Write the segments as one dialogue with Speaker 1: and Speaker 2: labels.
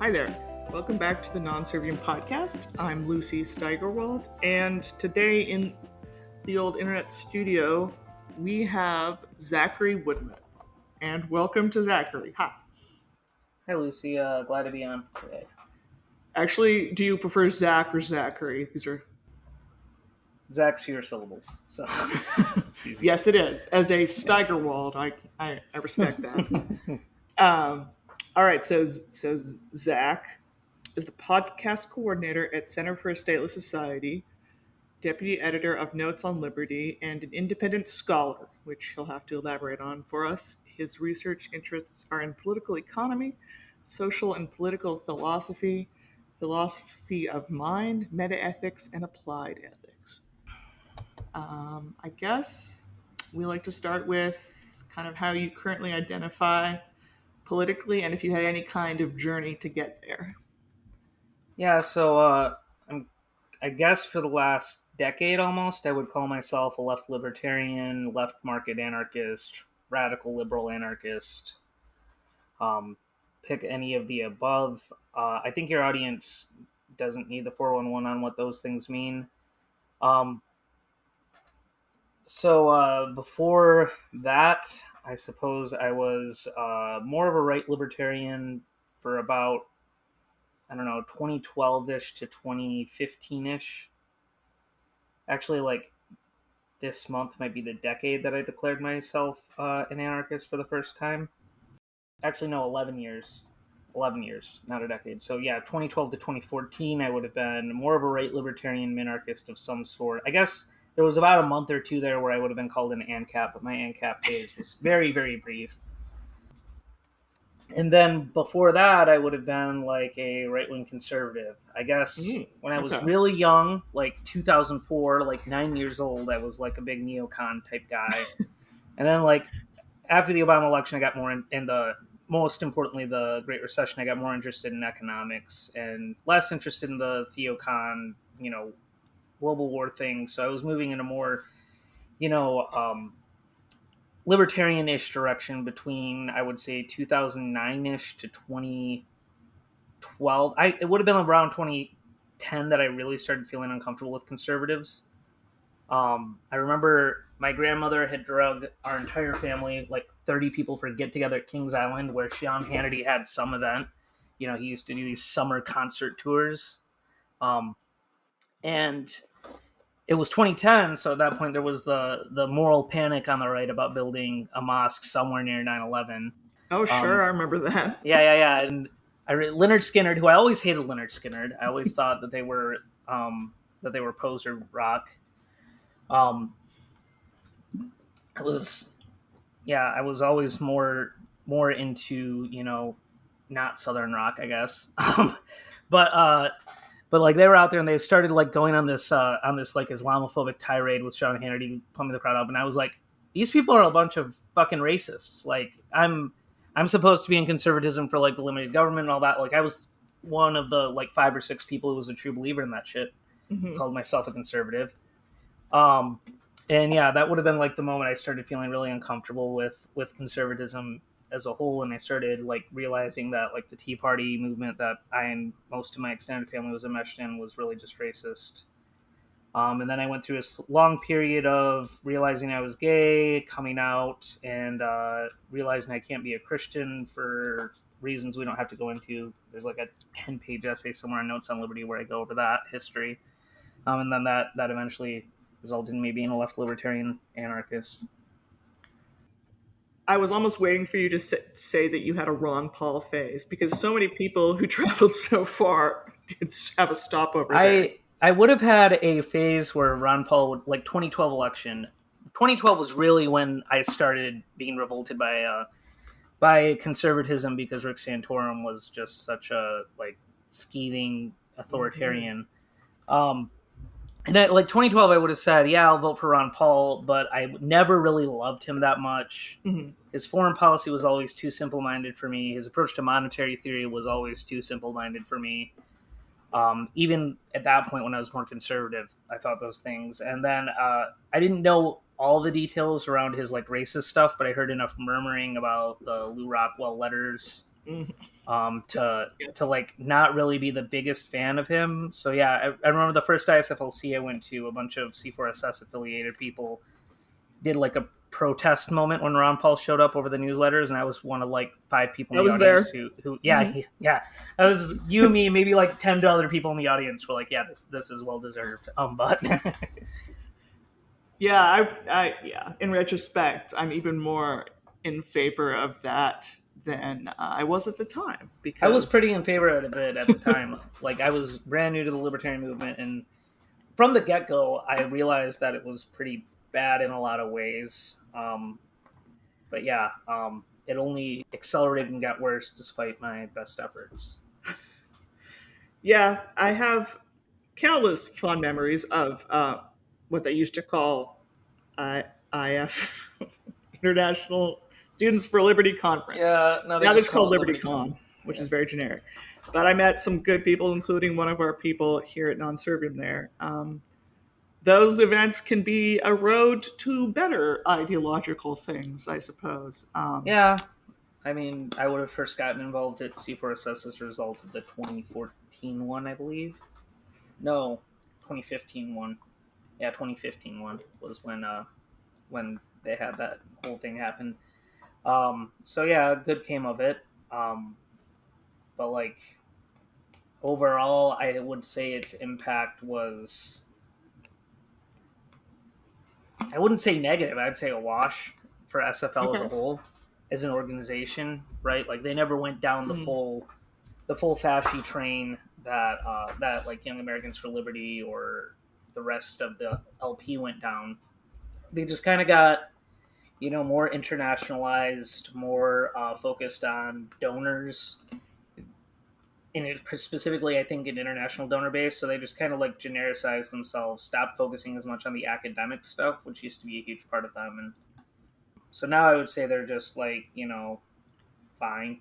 Speaker 1: Hi there. Welcome back to the Non-Serviam podcast. I'm Lucy Steigerwald, and today in the old internet studio, we have Zachary Woodman. And welcome to Zachary. Hi.
Speaker 2: Hi, Lucy. Glad to be on today.
Speaker 1: Actually, do you prefer Zach or Zachary? These are
Speaker 2: Zak's fewer syllables, so it's easy.
Speaker 1: Yes, it is. As a Steigerwald, I respect that. All right, so Zach is the podcast coordinator at Center for a Stateless Society, deputy editor of Notes on Liberty, and an independent scholar, which he'll have to elaborate on for us. His research interests are in political economy, social and political philosophy, philosophy of mind, metaethics, and applied ethics. I guess we like to start with kind of how you currently identify politically and if you had any kind of journey to get there.
Speaker 2: Yeah, so I guess for the last decade almost, I would call myself a left libertarian, left market anarchist, radical liberal anarchist. Pick any of the above. I think your audience doesn't need the 411 on what those things mean. So before that, I suppose I was more of a right libertarian for about, I don't know, 2012-ish to 2015-ish. Actually, like, this month might be the decade that I declared myself an anarchist for the first time. Actually, no, 11 years. 11 years, not a decade. So yeah, 2012 to 2014, I would have been more of a right libertarian minarchist of some sort. I guess there was about a month or two there where I would have been called an ANCAP, but my ANCAP days was very, very brief. And then before that, I would have been like a right-wing conservative. I guess when I was really young, like 2004, like 9 years old, I was like a big neocon type guy. And then like after the Obama election, I got more in the, most importantly, the Great Recession, I got more interested in economics and less interested in the theocon, global war thing. So I was moving in a more, libertarian-ish direction between, I would say, 2009-ish to 2012. It would have been around 2010 that I really started feeling uncomfortable with conservatives. I remember my grandmother had drugged our entire family, like 30 people, for a get-together at Kings Island where Sean Hannity had some event. He used to do these summer concert tours. And it was 2010, so at that point there was the moral panic on the right about building a mosque somewhere near 9/11.
Speaker 1: Oh, sure, I remember that.
Speaker 2: Yeah. And Leonard Skinner, who I always hated Leonard Skinner. I always thought that they were poser rock. I was always more into not Southern rock, I guess. But like they were out there and they started like going on this like Islamophobic tirade with Sean Hannity pumping the crowd up, and I was like, these people are a bunch of fucking racists. Like I'm supposed to be in conservatism for like the limited government and all that. Like I was one of the like 5 or 6 people who was a true believer in that shit. Called myself a conservative. And yeah, that would have been like the moment I started feeling really uncomfortable with conservatism as a whole, and I started like realizing that like the Tea Party movement that I and most of my extended family was enmeshed in was really just racist. And then I went through a long period of realizing I was gay, coming out, and realizing I can't be a Christian for reasons we don't have to go into. There's like a 10-page essay somewhere on Notes on Liberty where I go over that history. And then that eventually resulted in me being a left libertarian anarchist.
Speaker 1: I was almost waiting for you to say that you had a Ron Paul phase, because so many people who traveled so far did have a stopover there.
Speaker 2: I would have had a phase where Ron Paul would, like 2012 election. 2012 was really when I started being revolted by conservatism, because Rick Santorum was just such a like scathing authoritarian. And at like 2012, I would have said, yeah, I'll vote for Ron Paul, but I never really loved him that much. His foreign policy was always too simple-minded for me. His approach to monetary theory was always too simple-minded for me. Even at that point when I was more conservative, I thought those things. And then I didn't know all the details around his like racist stuff, but I heard enough murmuring about the Lou Rockwell letters To
Speaker 1: Yes.
Speaker 2: like not really be the biggest fan of him. So yeah, I remember the first ISFLC I went to, a bunch of C4SS affiliated people did like a protest moment when Ron Paul showed up over the newsletters, and I was one of like 5 people
Speaker 1: I
Speaker 2: in the
Speaker 1: was
Speaker 2: audience
Speaker 1: there.
Speaker 2: who yeah, I was you, me, maybe like 10 other people in the audience were like, yeah, this is well deserved. But
Speaker 1: Yeah, yeah. In retrospect, I'm even more in favor of that than I was at the time
Speaker 2: I was
Speaker 1: because
Speaker 2: pretty in favor of it at the time. Like I was brand new to the libertarian movement, and from the get go, I realized that it was pretty bad in a lot of ways. But yeah, it only accelerated and got worse despite my best efforts.
Speaker 1: yeah, I have countless fond memories of what they used to call uh, IF International Students for Liberty Conference.
Speaker 2: Yeah, now they
Speaker 1: Now it's
Speaker 2: just
Speaker 1: called
Speaker 2: call it Liberty
Speaker 1: LibertyCon,
Speaker 2: Con.
Speaker 1: which
Speaker 2: Yeah.
Speaker 1: is very generic. But I met some good people, including one of our people here at Non-Serviam there. Those events can be a road to better ideological things, I suppose.
Speaker 2: Yeah, I mean, I would have first gotten involved at C4SS as a result of the 2014 one, I believe. No, 2015 one. Yeah, 2015 one was when they had that whole thing happen. So yeah, good came of it. But like overall, I would say its impact was, I wouldn't say negative. I'd say a wash for SFL as a
Speaker 1: Okay.
Speaker 2: whole, as an organization, right? Like they never went down
Speaker 1: Mm.
Speaker 2: the full fasci train that that like Young Americans for Liberty or the rest of the LP went down. They just kind of got, more internationalized, more focused on donors, and it, specifically, I think, an international donor base. So they just kind of like genericized themselves, stopped focusing as much on the academic stuff, which used to be a huge part of them. And so now I would say they're just like, fine.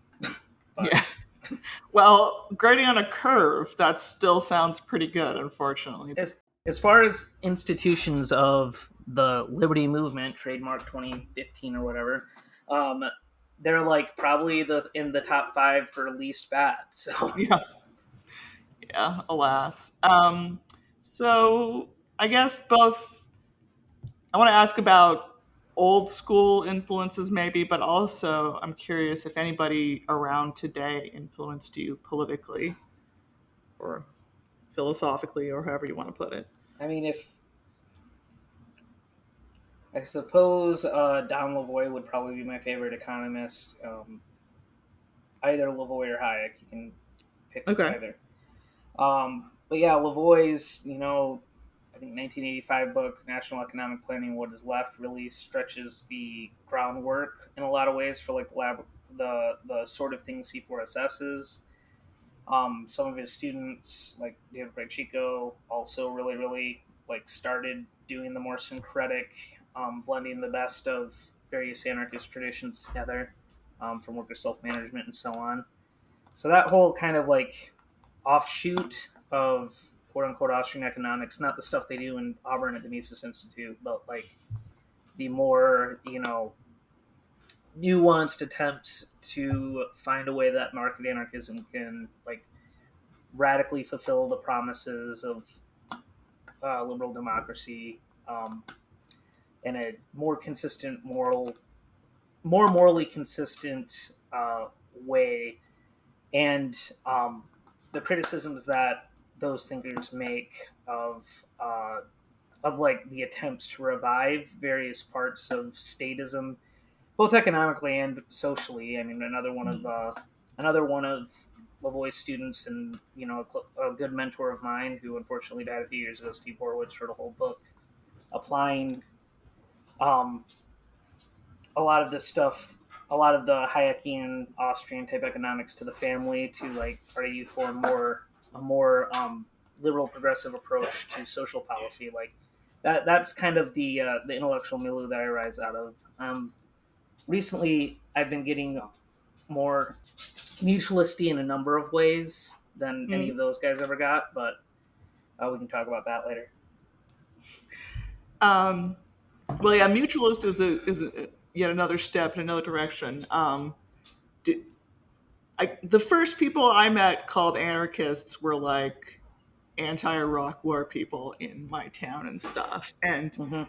Speaker 2: But
Speaker 1: Yeah. Well, grading on a curve, that still sounds pretty good, unfortunately.
Speaker 2: as far as institutions of the liberty movement, trademark 2015 or whatever, um, they're like probably in the top 5 for least bad. So
Speaker 1: Yeah. Yeah, alas. So I guess both, I want to ask about old school influences maybe, but also I'm curious if anybody around today influenced you politically or philosophically or however you want to put it.
Speaker 2: I mean, if I suppose Don Lavoie would probably be my favorite economist. Either Lavoie or Hayek, you can pick
Speaker 1: Okay.
Speaker 2: either. But yeah, Lavoie's, I think 1985 book, National Economic Planning: What Is Left, really stretches the groundwork in a lot of ways for like the sort of things C4SS is. Some of his students, like David Chico, also really like started doing the more syncretic, blending the best of various anarchist traditions together, from worker self management and so on. So that whole kind of like offshoot of quote unquote Austrian economics, not the stuff they do in Auburn at the Mises Institute, but like the more, nuanced attempts to find a way that market anarchism can like radically fulfill the promises of liberal democracy, in a more consistent more morally consistent way, and the criticisms that those thinkers make of like the attempts to revive various parts of statism, both economically and socially. I mean, another one of Lavoie's students, and a good mentor of mine who unfortunately died a few years ago, Steve Horowitz, wrote a whole book applying um, a lot of this stuff, a lot of the Hayekian Austrian type economics to the family, to like argue for a more liberal progressive approach to social policy. Like that's kind of the intellectual milieu that I rise out of. Recently, I've been getting more mutualisty in a number of ways than any of
Speaker 1: Mm.
Speaker 2: those guys ever got, but we can talk about that later.
Speaker 1: Um, well, yeah, mutualist is yet another step in another direction. the first people I met called anarchists were like anti-Iraq war people in my town and stuff. And
Speaker 2: Mm-hmm.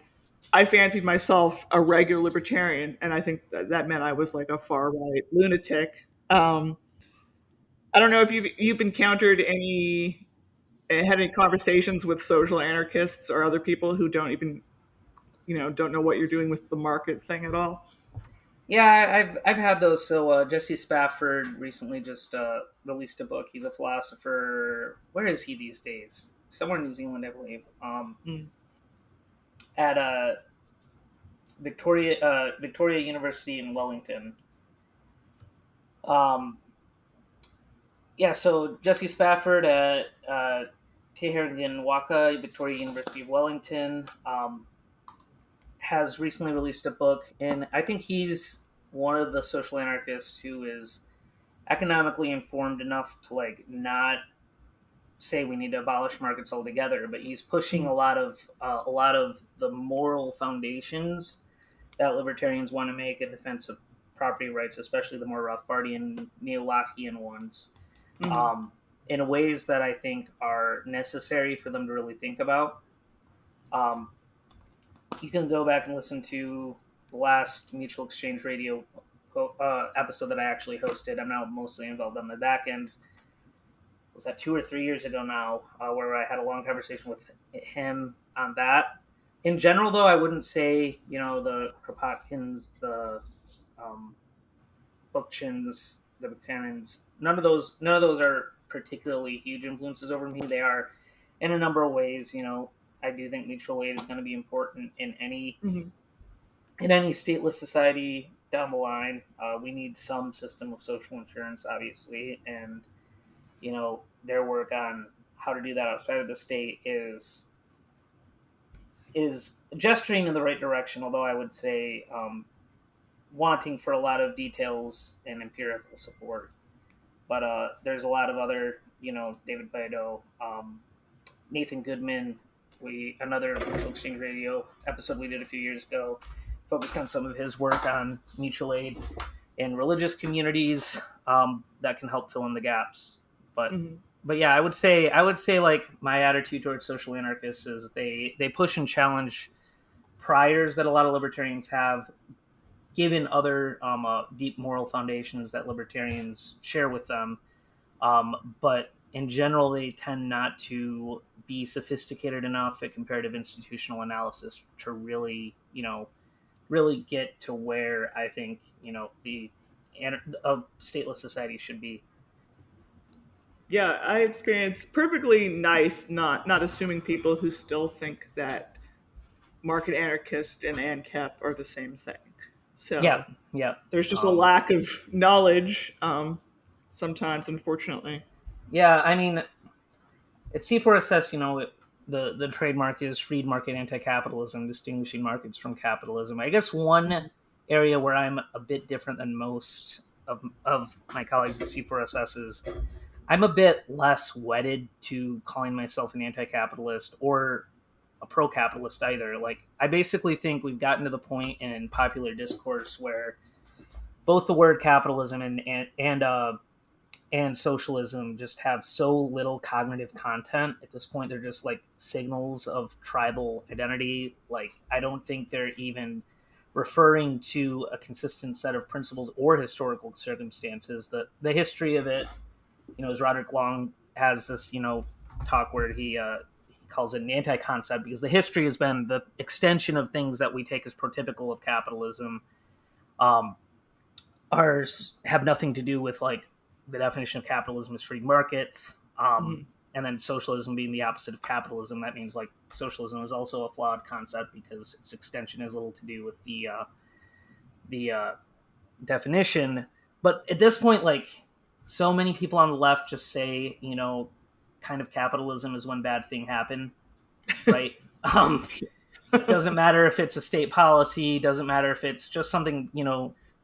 Speaker 1: I fancied myself a regular libertarian, and I think that meant I was like a far right lunatic. I don't know if you've encountered any had any conversations with social anarchists or other people who don't even don't know what you're doing with the market thing at all.
Speaker 2: Yeah, I've had those. So Jesse Spafford recently just released a book. He's a philosopher. Where is he these days? Somewhere in New Zealand, I believe.
Speaker 1: Mm.
Speaker 2: At Victoria University in Wellington. Um, yeah, so Jesse Spafford at Tehergan Waka, Victoria University of Wellington, has recently released a book, and I think he's one of the social anarchists who is economically informed enough to like not say we need to abolish markets altogether, but he's pushing
Speaker 1: Mm.
Speaker 2: a lot of the moral foundations that libertarians want to make in defense of property rights, especially the more Rothbardian, neo-Lockean ones,
Speaker 1: Mm.
Speaker 2: um, in ways that I think are necessary for them to really think about. Um, you can go back and listen to the last Mutual Exchange Radio episode that I actually hosted. I'm now mostly involved on the back end. Was that 2 or 3 years ago now, where I had a long conversation with him on that. In general, though, I wouldn't say the Kropotkins, the um, Bookchins, the Buchanans. None of those are particularly huge influences over me. They are, in a number of ways. I do think mutual aid is going to be important
Speaker 1: Mm.
Speaker 2: in any stateless society down the line. We need some system of social insurance, obviously, and their work on how to do that outside of the state is gesturing in the right direction. Although I would say wanting for a lot of details and empirical support. But there's a lot of other, David Baido, Nathan Goodman. Another Mutual Exchange Radio episode we did a few years ago focused on some of his work on mutual aid in religious communities that can help fill in the gaps. But
Speaker 1: Mm.
Speaker 2: but yeah, I would say like my attitude towards social anarchists is they push and challenge priors that a lot of libertarians have, given other deep moral foundations that libertarians share with them. But in general, they tend not to be sophisticated enough at comparative institutional analysis to really get to where I think the a stateless society should be.
Speaker 1: Yeah, I experience perfectly nice, not assuming people who still think that market anarchist and ANCAP are the same thing.
Speaker 2: Yeah,
Speaker 1: So
Speaker 2: yeah,
Speaker 1: there's just a
Speaker 2: um,
Speaker 1: lack of knowledge sometimes, unfortunately.
Speaker 2: yeah. I mean, at C4SS, the trademark is freed market anti-capitalism, distinguishing markets from capitalism. I guess one area where I'm a bit different than most of my colleagues at C4SS is I'm a bit less wedded to calling myself an anti-capitalist or a pro-capitalist either. Like, I basically think we've gotten to the point in popular discourse where both the word capitalism and socialism just have so little cognitive content at this point. They're just like signals of tribal identity. Like, I don't think they're even referring to a consistent set of principles or historical circumstances. The history of it, as Roderick Long has this, talk where he calls it an anti-concept, because the history has been the extension of things that we take as prototypical of capitalism. Um, ours have nothing to do with like the definition of capitalism is free markets.
Speaker 1: Mhm.
Speaker 2: And then socialism being the opposite of capitalism, that means like socialism is also a flawed concept because its extension has little to do with the definition. But at this point, like, so many people on the left just say, kind of capitalism is when bad thing happen, right? Doesn't matter if it's a state policy, doesn't matter if it's just something,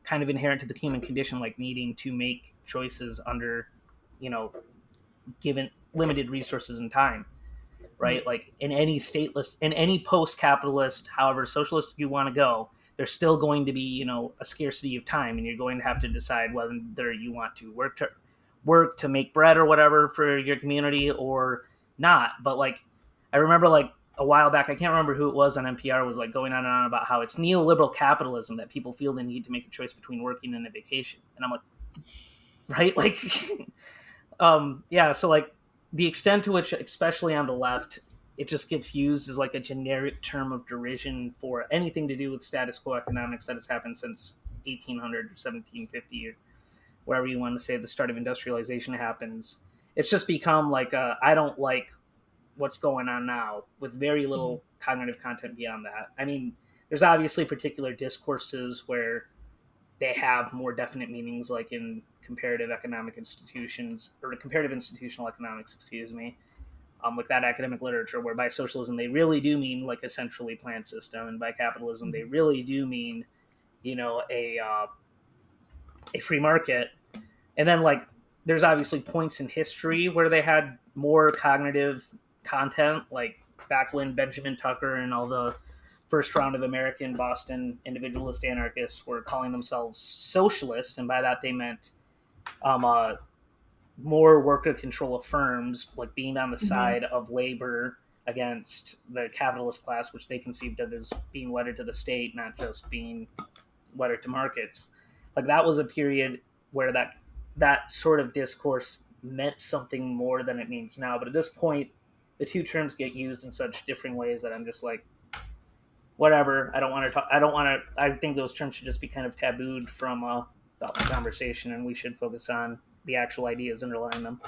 Speaker 2: kind of inherent to the human condition, like needing to make choices under, you know, given limited resources and time, right?
Speaker 1: Mhm.
Speaker 2: Like in any post-capitalist, however socialist you want to go, there's still going to be, a scarcity of time, and you're going to have to decide whether you want to work to make bread or whatever for your community or not. But like, I remember like a while back, I can't remember who it was on NPR, was like going on and on about how it's neoliberal capitalism that people feel the need to make a choice between working and a vacation. And I'm like, right? Like, yeah. So like the extent to which, especially on the left, it just gets used as like a generic term of derision for anything to do with status quo economics that has happened since 1800 or 1750 or wherever you want to say the start of industrialization happens. It's just become like I don't like what's going on now, with very little cognitive content beyond that. I mean, there's obviously particular discourses where they have more definite meanings, like in comparative economic institutions, or comparative institutional economics, excuse me, like that academic literature, where by socialism they really do mean like a centrally planned system, and by capitalism they really do mean, a free market. And then like there's obviously points in history where they had more cognitive content, like back when Benjamin Tucker and all the first round of American Boston individualist anarchists were calling themselves socialist, and by that they meant more worker control of firms, like being on the side of labor against the capitalist class, which they conceived of as being wedded to the state, not just being wedded to markets. Like that was a period where that sort of discourse meant something more than it means now. But at this point, the two terms get used in such different ways that I'm just like, whatever. I don't want to talk. I don't want to. I think those terms should just be kind of tabooed from the conversation, and we should focus on the actual ideas underlying them.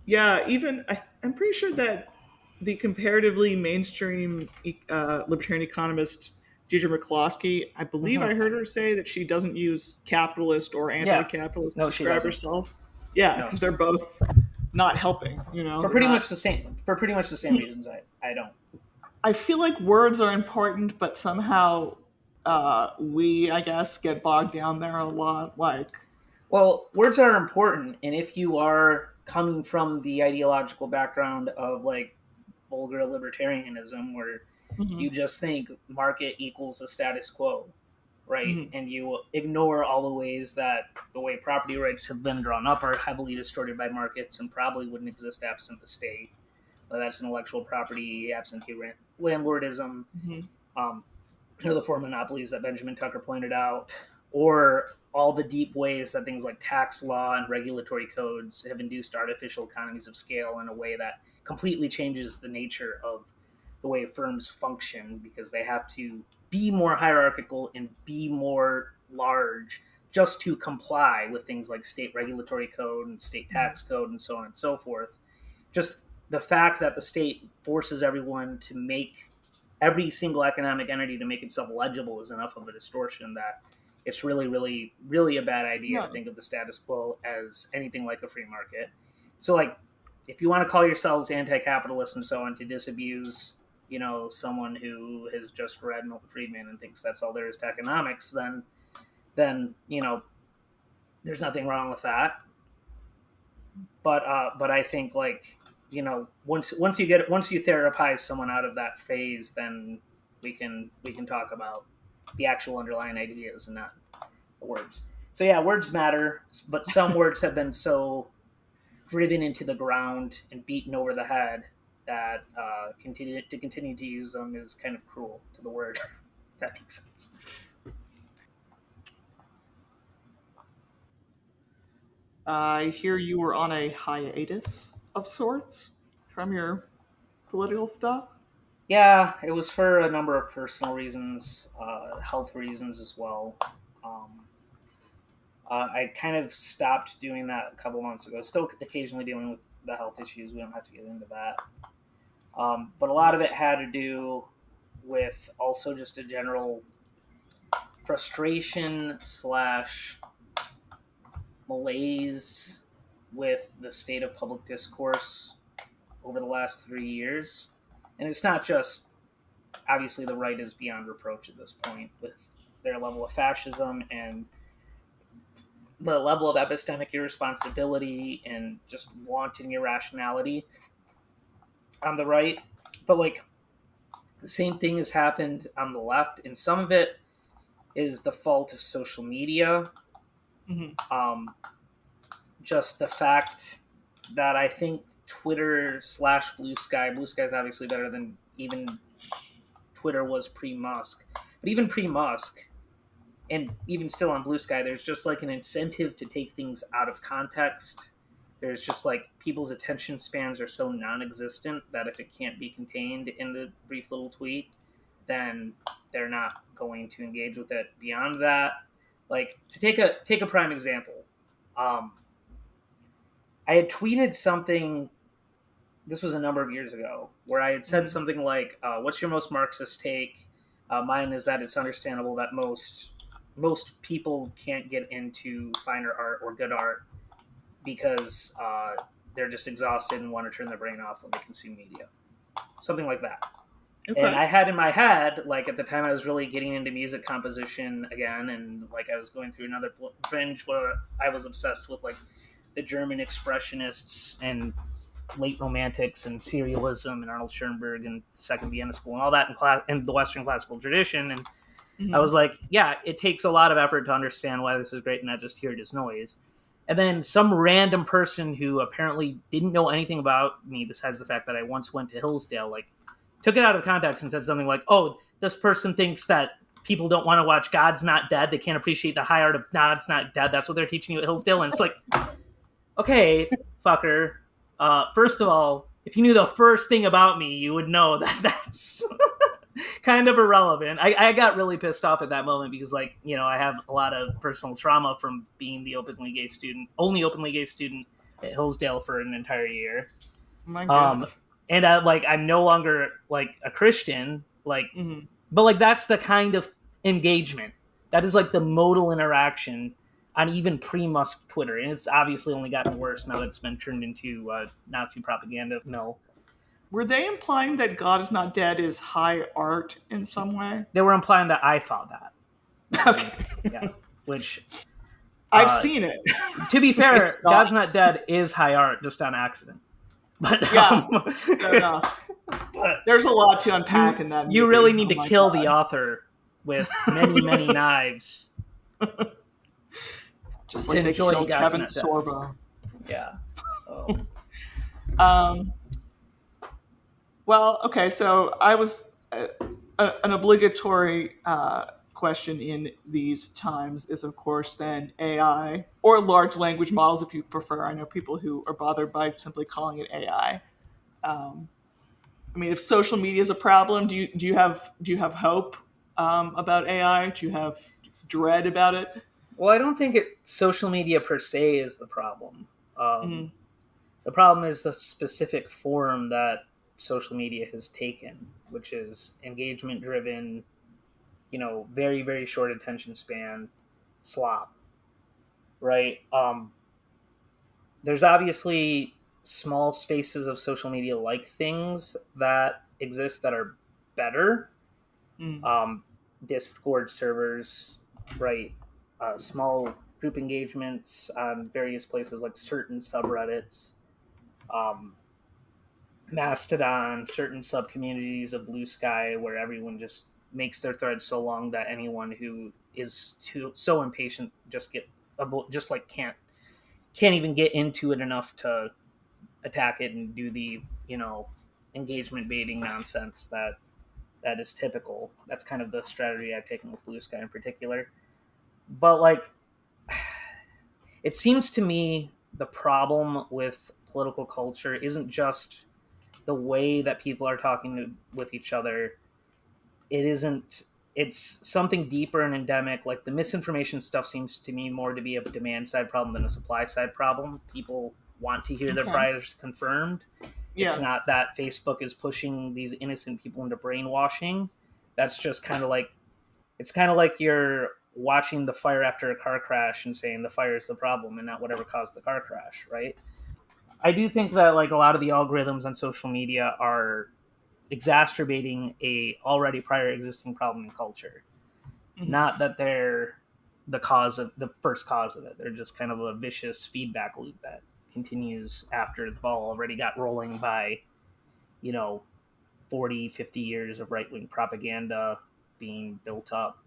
Speaker 1: Yeah, even I'm pretty sure that the comparatively mainstream libertarian economist Deirdre McCloskey, I believe I heard her say that she doesn't use capitalist or
Speaker 2: Yeah.
Speaker 1: anti-capitalist to
Speaker 2: No, she
Speaker 1: describe
Speaker 2: doesn't.
Speaker 1: herself. Yeah,
Speaker 2: No.
Speaker 1: because they're both not helping.
Speaker 2: For pretty much the same. For pretty much the same reasons, I don't.
Speaker 1: I feel like words are important, but somehow we, I guess, get bogged down there a lot. Like,
Speaker 2: Well, words are important, and if you are coming from the ideological background of like vulgar libertarianism, where you just think market equals the status quo, right? And you ignore all the ways that the way property rights have been drawn up are heavily distorted by markets and probably wouldn't exist absent the state. Whether that's intellectual property, absentee landlordism, um, the four monopolies that Benjamin Tucker pointed out, or all the deep ways that things like tax law and regulatory codes have induced artificial economies of scale in a way that completely changes the nature of the way firms function, because they have to be more hierarchical and be more large just to comply with things like state regulatory code and state tax code and so on and so forth. Just the fact that the state forces everyone to make every single economic entity to make itself legible is enough of a distortion that it's really, really, really a bad idea to think of the status quo as anything like a free market. So, like, if you want to call yourselves anti-capitalist and so on to disabuse, someone who has just read Milton Friedman and thinks that's all there is to economics, then there's nothing wrong with that. But I think like once you therapize someone out of that phase, then we can talk about the actual underlying ideas and not words. So yeah, words matter, but some words have been so driven into the ground and beaten over the head that continue to use them is kind of cruel to the word. If that makes sense.
Speaker 1: I hear you were on a hiatus of sorts from your political stuff.
Speaker 2: Yeah, it was for a number of personal reasons, health reasons as well. Um, I kind of stopped doing that a couple months ago. Still occasionally dealing with the health issues. We don't have to get into that. But a lot of it had to do with also just a general frustration slash malaise with the state of public discourse over the last 3 years. And it's not just, obviously the right is beyond reproach at this point with their level of fascism and the level of epistemic irresponsibility and just wanton irrationality on the right. But like The same thing has happened on the left, and some of it is the fault of social media.
Speaker 1: Mm-hmm.
Speaker 2: Just the fact that I think Twitter / Bluesky is obviously better than even Twitter was pre-Musk. But even pre-Musk, and even still on Bluesky, there's just like an incentive to take things out of context. There's just like people's attention spans are so non-existent that if it can't be contained in the brief little tweet, then they're not going to engage with it. Beyond that, like to take a prime example, I had tweeted something. This was a number of years ago, where I had said something like, "What's your most Marxist take?" Mine is that it's understandable that most people can't get into finer art or good art because they're just exhausted and want to turn their brain off when they consume media, something like that.
Speaker 1: Okay.
Speaker 2: And I had in my head, like at the time I was really getting into music composition again, and like I was going through another binge where I was obsessed with like the German expressionists and late romantics and serialism and Arnold Schoenberg and Second Vienna School and all that in the Western classical tradition. And I was like, yeah, it takes a lot of effort to understand why this is great and not just hear it as noise. And then some random person who apparently didn't know anything about me besides the fact that I once went to Hillsdale, like, took it out of context and said something like, oh, this person thinks that people don't want to watch God's Not Dead. They can't appreciate the high art of God's Not Dead. That's what they're teaching you at Hillsdale. And it's like, okay, fucker. First of all, if you knew the first thing about me, you would know that that's kind of irrelevant. I got really pissed off at that moment because, like, you know, I have a lot of personal trauma from being the only openly gay student at Hillsdale for an entire year.
Speaker 1: My goodness.
Speaker 2: And I'm no longer like a Christian, like, but like that's the kind of engagement that is like the modal interaction on even pre-Musk Twitter, and it's obviously only gotten worse now that it's been turned into Nazi propaganda. No,
Speaker 1: were they implying that God is Not Dead is high art in some way?
Speaker 2: they were implying that I thought that.
Speaker 1: Okay.
Speaker 2: Yeah, which
Speaker 1: I've seen it.
Speaker 2: To be fair,
Speaker 1: It's not.
Speaker 2: God's Not Dead is high art, just on accident. But
Speaker 1: Yeah, fair enough.
Speaker 2: but
Speaker 1: There's a lot to unpack in that movie.
Speaker 2: you really need to
Speaker 1: my
Speaker 2: kill
Speaker 1: God.
Speaker 2: the author with many knives.
Speaker 1: Just
Speaker 2: to
Speaker 1: like they
Speaker 2: enjoy
Speaker 1: killed
Speaker 2: God's
Speaker 1: Kevin
Speaker 2: Not Dead.
Speaker 1: Sorbo.
Speaker 2: Yeah. Oh.
Speaker 1: Well, okay, so I was an obligatory question in these times is, of course, then AI or large language models, if you prefer. I know people who are bothered by simply calling it AI. I mean, if social media is a problem, do you have hope about AI? Do you have dread about it?
Speaker 2: Well, I don't think social media per se is the problem. The problem is the specific form that social media has taken, which is engagement driven, you know, very short attention span slop, right? There's obviously small spaces of social media like things that exist that are better. Discord servers, right? Small group engagements on various places like certain subreddits, Mastodon, certain sub communities of Bluesky where everyone just makes their thread so long that anyone who is so impatient just like can't even get into it enough to attack it and do the, you know, engagement baiting nonsense that is typical. That's kind of the strategy I've taken with Bluesky in particular. But like, it seems to me the problem with political culture isn't just the way that people are talking with each other. It's something deeper and endemic. Like the misinformation stuff seems to me more to be a demand side problem than a supply side problem. People want to hear their priors confirmed.
Speaker 1: Yeah.
Speaker 2: It's not that Facebook is pushing these innocent people into brainwashing. That's just kind of like, it's kind of like you're watching the fire after a car crash and saying the fire is the problem and not whatever caused the car crash, right? I do think that like a lot of the algorithms on social media are exacerbating a already prior existing problem in culture. Not that they're the first cause of it. They're just kind of a vicious feedback loop that continues after the ball already got rolling by, you know, 40, 50 years of right-wing propaganda being built up,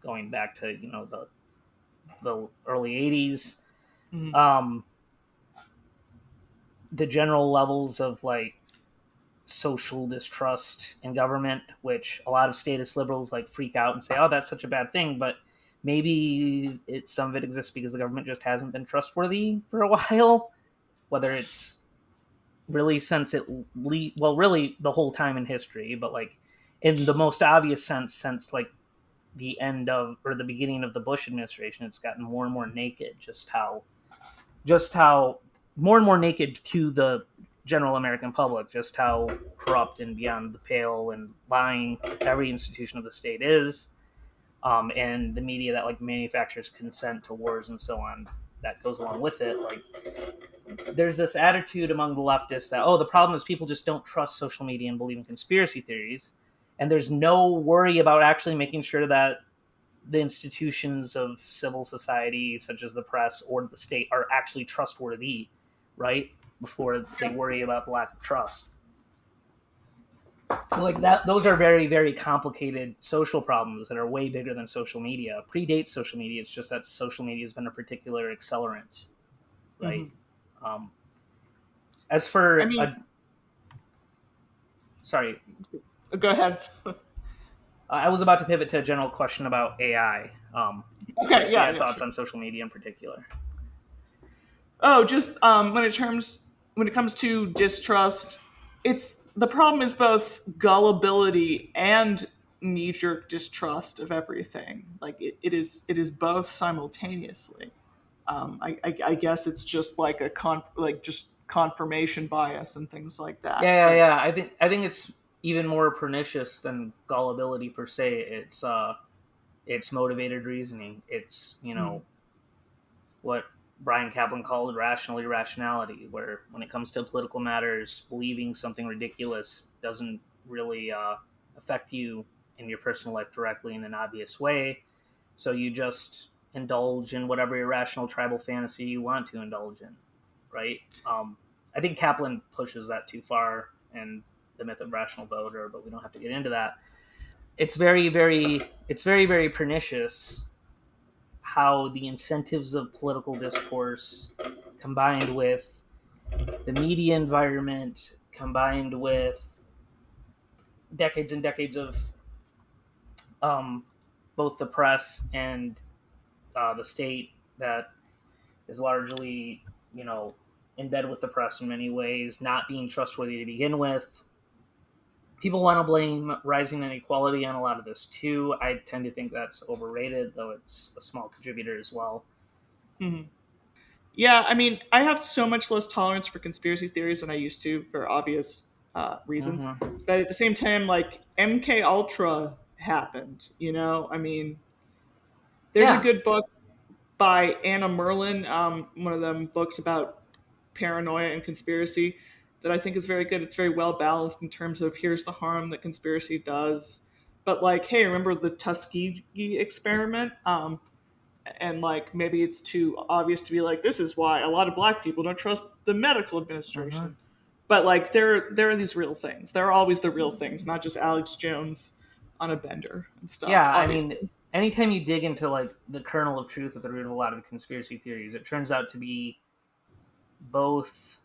Speaker 2: going back to, the early 80s.
Speaker 1: Mhm.
Speaker 2: The general levels of like social distrust in government, which a lot of statist liberals like freak out and say, "Oh, that's such a bad thing," but maybe some of it exists because the government just hasn't been trustworthy for a while. Whether it's really really the whole time in history, but like in the most obvious sense, since like the end of or the beginning of the Bush administration, it's gotten more and more naked. Just how more and more naked to the general American public, just how corrupt and beyond the pale and lying every institution of the state is, and the media that like manufactures consent to wars and so on that goes along with it. Like, there's this attitude among the leftists that, oh, the problem is people just don't trust social media and believe in conspiracy theories, and there's no worry about actually making sure that the institutions of civil society, such as the press or the state, are actually trustworthy, right? Before they worry about the lack of trust. Like that, those are very, very complicated social problems that are way bigger than social media. Predates social media. It's just that social media has been a particular accelerant, right?
Speaker 1: Mhm.
Speaker 2: Um, as for,
Speaker 1: I mean,
Speaker 2: sorry,
Speaker 1: go ahead.
Speaker 2: I was about to pivot to a general question about AI.
Speaker 1: Okay,
Speaker 2: If you
Speaker 1: yeah,
Speaker 2: had
Speaker 1: yeah,
Speaker 2: thoughts
Speaker 1: sure.
Speaker 2: on social media in particular.
Speaker 1: Oh, just when it comes to distrust, it's the problem is both gullibility and knee-jerk distrust of everything. Like it is both simultaneously. I guess it's just like just confirmation bias and things like that.
Speaker 2: Yeah, yeah,
Speaker 1: But
Speaker 2: yeah. I think it's even more pernicious than gullibility per se. It's motivated reasoning. It's
Speaker 1: mm,
Speaker 2: what Brian Kaplan called rational irrationality, where when it comes to political matters, believing something ridiculous doesn't really affect you in your personal life directly in an obvious way. So you just indulge in whatever irrational tribal fantasy you want to indulge in, right? I think Kaplan pushes that too far in the myth of rational voter, but we don't have to get into that. It's very, very pernicious how the incentives of political discourse combined with the media environment combined with decades and decades of um, both the press and the state that is largely, you know, in bed with the press in many ways, not being trustworthy to begin with. People want to blame rising inequality on a lot of this too. I tend to think that's overrated, though it's a small contributor as well.
Speaker 1: mhm. Yeah, I mean, I have so much less tolerance for conspiracy theories than I used to for obvious reasons.
Speaker 2: Mm-hmm.
Speaker 1: But at the same time, like MK Ultra happened. I mean, there's a
Speaker 2: Yeah.
Speaker 1: good book by Anna Merlin, one of them books about paranoia and conspiracy that I think is very good. It's very well balanced in terms of here's the harm that conspiracy does, but like, hey, remember the Tuskegee experiment? And like maybe it's too obvious to be like, this is why a lot of black people don't trust the medical
Speaker 2: Mm-hmm.
Speaker 1: administration. But like, there are these real things. There are always the real things, not just Alex Jones on a bender and stuff.
Speaker 2: Yeah, I mean,
Speaker 1: Obviously.
Speaker 2: anytime you dig into like the kernel of truth at the root of a lot of conspiracy theories, it turns out to be both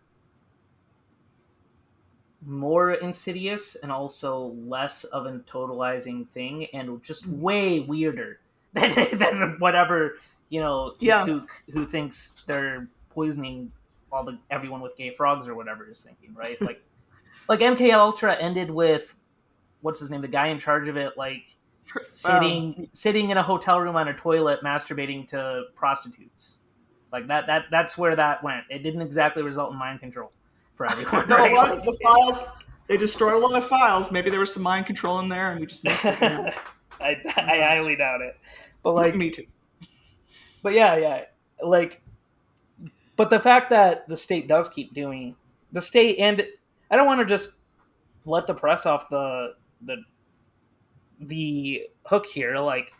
Speaker 2: more insidious and also less of a totalizing thing and just way weirder than whatever, the
Speaker 1: Yeah.
Speaker 2: kook who thinks they're poisoning everyone with gay frogs or whatever is thinking, right? Like MK Ultra ended with what's his name, the guy in charge of it, like
Speaker 1: Um,
Speaker 2: sitting in a hotel room on a toilet masturbating to prostitutes. Like that's where that went. It didn't exactly result in mind control for everyone,
Speaker 1: no, a
Speaker 2: right?
Speaker 1: lot of the files, they destroyed a lot of files. Maybe there was some mind control in there and we just missed it. Who
Speaker 2: I
Speaker 1: knows?
Speaker 2: highly doubt it. But like,
Speaker 1: Me too.
Speaker 2: but yeah, yeah, like, but the fact that the state does keep doing the state, and I don't want to just let the press off the the hook here. Like,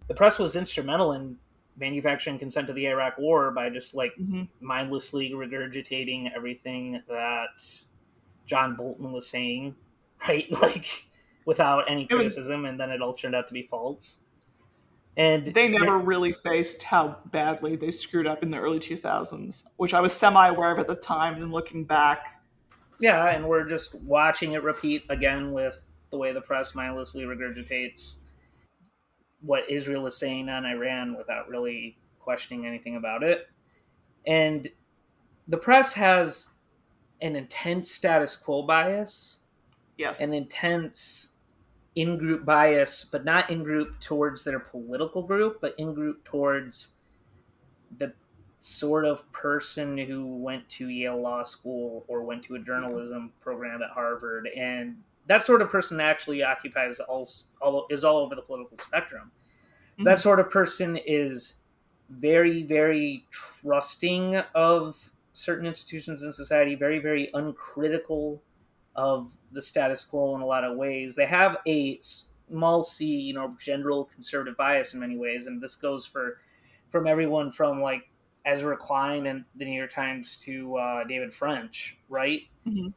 Speaker 2: the press was instrumental in manufacturing consent to the Iraq War by just like
Speaker 1: Hmm.
Speaker 2: mindlessly regurgitating everything that John Bolton was saying right? Like without any
Speaker 1: It was
Speaker 2: criticism, and then it all turned out to be false. And
Speaker 1: they never really faced how badly they screwed up in the early 2000s, which I was semi aware of at the time. And looking back,
Speaker 2: yeah, and we're just watching it repeat again with the way the press mindlessly regurgitates what Israel is saying on Iran without really questioning anything about it. And the press has an intense status quo bias,
Speaker 1: yes.
Speaker 2: an intense in group bias, but not in group towards their political group, but in group towards the sort of person who went to Yale Law School or went to a
Speaker 1: Yeah.
Speaker 2: journalism program at Harvard, and that sort of person actually occupies is all over the political spectrum. That
Speaker 1: Hmm.
Speaker 2: sort of person is very, very trusting of certain institutions in society, very, very uncritical of the status quo in a lot of ways. They have a small c, general conservative bias in many ways, and this goes for from everyone from like Ezra Klein and the New York Times to David French, right?
Speaker 1: Hmm.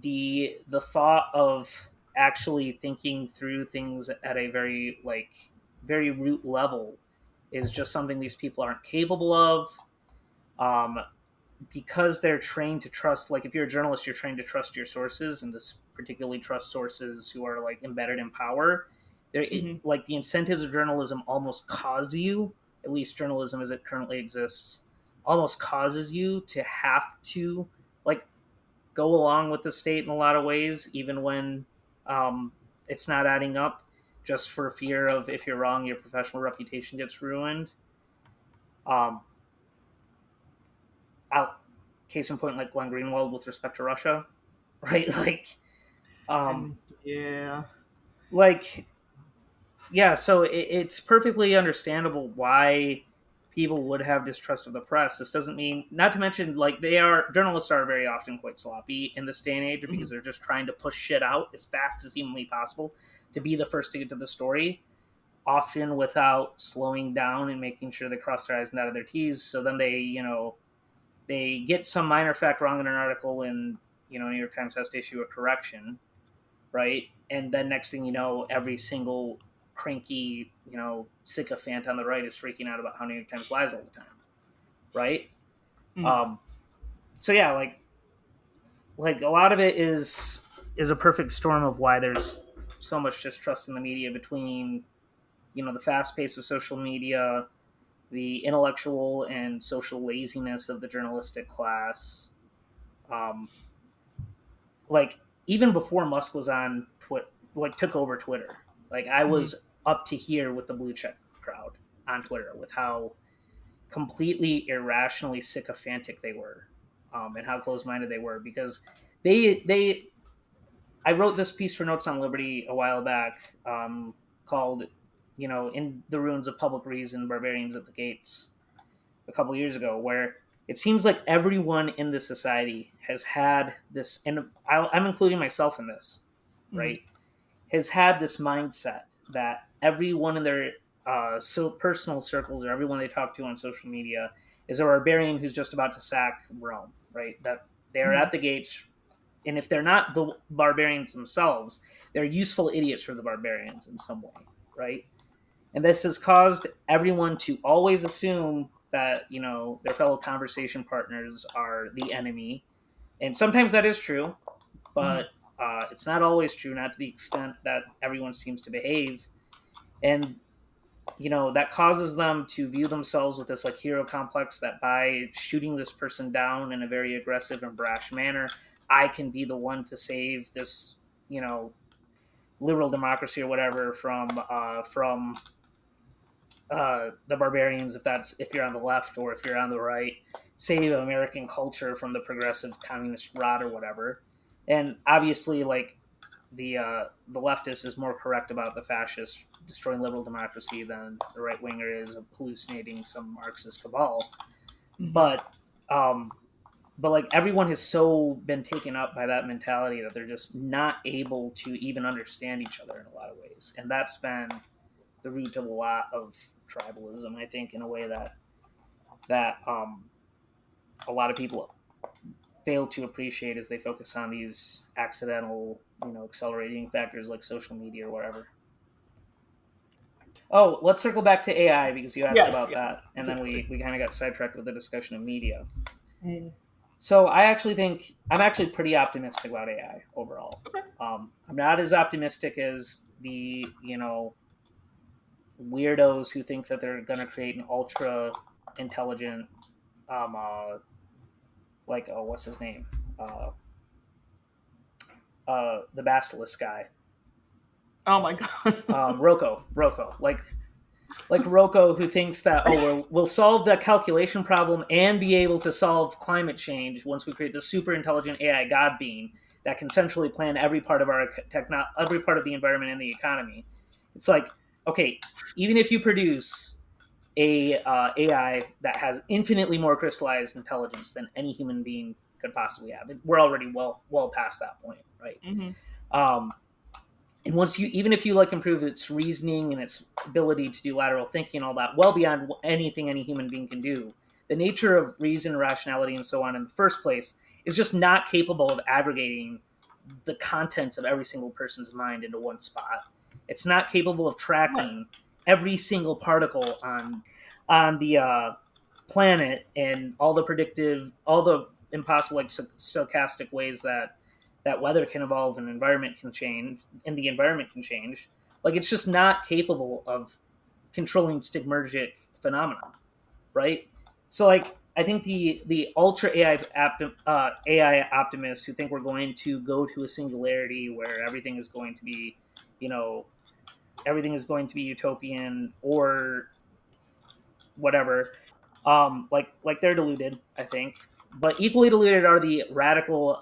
Speaker 2: The thought of actually thinking through things at a very root level is just something these people aren't capable of. Um, because they're trained to trust, like if you're a journalist, you're trained to trust your sources and to particularly trust sources who are like embedded in power.
Speaker 1: Hmm.
Speaker 2: Like the incentives of journalism almost cause you, at least journalism as it currently exists, almost causes you to have to like go along with the state in a lot of ways, even when um, it's not adding up, just for fear of if you're wrong, your professional reputation gets ruined. Um, out case in point, like Glenn Greenwald with respect to Russia, right? Um,
Speaker 1: And yeah.
Speaker 2: like yeah, so it's perfectly understandable why people would have distrust of the press. This doesn't mean, not to mention, like journalists are very often quite sloppy in this day and age
Speaker 1: Hmm.
Speaker 2: because they're just trying to push shit out as fast as humanly possible to be the first to get to the story, often without slowing down and making sure they cross their I's and dot their T's. So then they get some minor fact wrong in an article, and New York Times has to issue a correction, right? And then next thing you know, every single cranky, sycophant on the right is freaking out about how New York Times lies all the time, right?
Speaker 1: Hmm.
Speaker 2: Um, so yeah, like a lot of it is a perfect storm of why there's so much distrust in the media between the fast pace of social media, the intellectual and social laziness of the journalistic class. Um, like even before Musk was on took over Twitter, like I
Speaker 1: Hmm.
Speaker 2: was up to here with the blue check crowd on Twitter with how completely irrationally sycophantic they were, and how close minded they were because they I wrote this piece for Notes on Liberty a while back, called in the ruins of public reason, barbarians at the gates, a couple years ago, where it seems like everyone in the society has had this, and I'm including myself in this,
Speaker 1: Hmm.
Speaker 2: right? Has had this mindset that everyone in their so personal circles or everyone they talk to on social media is a barbarian who's just about to sack Rome, right? That they're
Speaker 1: Hmm.
Speaker 2: at the gates, and if they're not the barbarians themselves, they're useful idiots for the barbarians in some way, right? And this has caused everyone to always assume that their fellow conversation partners are the enemy, and sometimes that is true,
Speaker 1: Hmm.
Speaker 2: but it's not always true, not to the extent that everyone seems to behave. And that causes them to view themselves with this like hero complex, that by shooting this person down in a very aggressive and brash manner, I can be the one to save this you know liberal democracy or whatever from the barbarians, if you're on the left or if you're on the right, save American culture from the progressive communist rot or whatever. And obviously, like the leftist is more correct about the fascists destroying liberal democracy than the right winger is of hallucinating some Marxist cabal.
Speaker 1: Hmm.
Speaker 2: But um, but like everyone has so been taken up by that mentality that they're just not able to even understand each other in a lot of ways, and that's been the root of a lot of tribalism, I think, in a way that a lot of people fail to appreciate as they focus on these accidental, accelerating factors like social media or whatever. Oh, let's circle back to AI because you asked
Speaker 1: Yes,
Speaker 2: about
Speaker 1: yes,
Speaker 2: that, and then
Speaker 1: exactly.
Speaker 2: we kind of got sidetracked with the discussion of media.
Speaker 1: Mm.
Speaker 2: So I actually think I'm actually pretty optimistic about AI overall.
Speaker 1: Okay.
Speaker 2: I'm not as optimistic as the weirdos who think that they're going to create an ultra intelligent, like, oh, what's his name, the Basilisk guy,
Speaker 1: Oh my god.
Speaker 2: Rocco, like Rocco, who thinks that we'll solve the calculation problem and be able to solve climate change once we create the super intelligent AI god being that can centrally plan every part of every part of the environment and the economy. It's like, okay, even if you produce a AI that has infinitely more crystallized intelligence than any human being could possibly have, we're already well past that point, right?
Speaker 1: Hmm.
Speaker 2: Um, and once you, even if you like improve its reasoning and its ability to do lateral thinking and all that, well beyond anything any human being can do, the nature of reason, rationality, and so on in the first place is just not capable of aggregating the contents of every single person's mind into one spot. It's not capable of
Speaker 1: Right.
Speaker 2: tracking every single particle on the planet and all the impossible, like, stochastic ways that weather can evolve and environment can change and the environment can change. Like, it's just not capable of controlling stigmergic phenomena, right? So, like, I think the ultra AI optimists who think we're going to go to a singularity where everything is going to be, you know, everything is going to be utopian or whatever, like they're deluded, I think. But equally deluded are the radical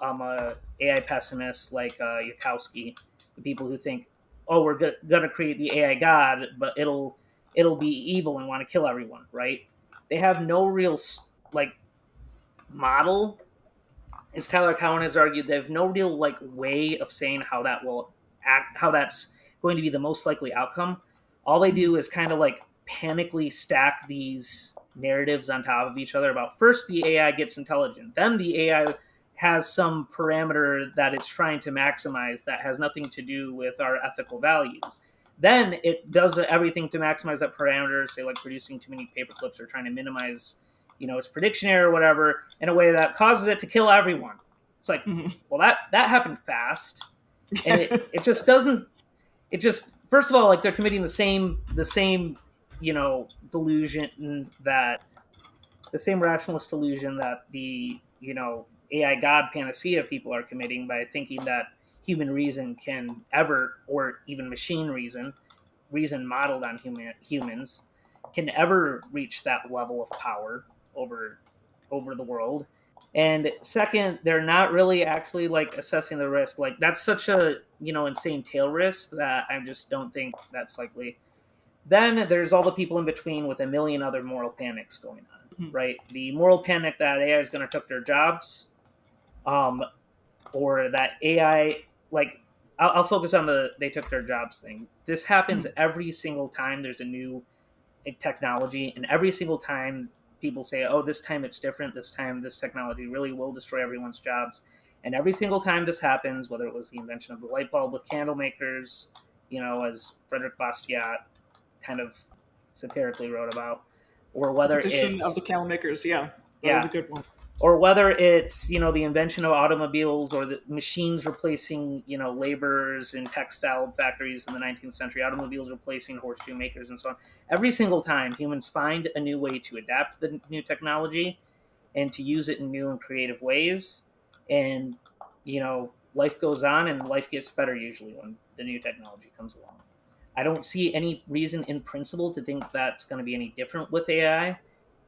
Speaker 2: AI pessimists like Yurkowski, the people who think, oh, we're gonna create the AI god, but it'll be evil and want to kill everyone, right? They have no real like model, as Tyler Cowen has argued. They have no real like way of saying how that will act, how that's going to be the most likely outcome. All they
Speaker 1: Hmm.
Speaker 2: do is kind of like panically stack these narratives on top of each other about first the AI gets intelligent, then the AI has some parameter that it's trying to maximize that has nothing to do with our ethical values. Then it does everything to maximize that parameter, say like producing too many paper clips or trying to minimize, its prediction error or whatever, in a way that causes it to kill everyone. It's like,
Speaker 1: Hmm.
Speaker 2: well, that happened fast, and it just
Speaker 1: Yes.
Speaker 2: doesn't. It just, first of all, like, they're committing the same delusion, that the same rationalist delusion that the AI God panacea people are committing by thinking that human reason can ever, or even machine reason modeled on humans, can ever reach that level of power over the world. And second, they're not really actually like assessing the risk. Like, that's such a insane tail risk that I just don't think that's likely. Then there's all the people in between with a million other moral panics going on,
Speaker 1: Mhm.
Speaker 2: right? The moral panic that AI is going to take their jobs, um, or that AI, like, I'll focus on the they took their jobs thing. This happens
Speaker 1: Mhm.
Speaker 2: every single time there's a new technology, and every single time people say, "Oh, this time it's different. This time this technology really will destroy everyone's jobs." And every single time this happens, whether it was the invention of the light bulb with candle makers, as Frederick Bastiat kind of satirically wrote about, or
Speaker 1: The
Speaker 2: whether
Speaker 1: petition of the
Speaker 2: it's,
Speaker 1: camel makers. Yeah, that was a
Speaker 2: yeah,
Speaker 1: good one.
Speaker 2: or whether it's the invention of automobiles, or the machines replacing laborers in textile factories in the 19th century, automobiles replacing horseshoe makers, and so on. Every single time humans find a new way to adapt the new technology and to use it in new and creative ways, and life goes on and life gets better usually when the new technology comes along. I don't see any reason in principle to think that's going to be any different with AI.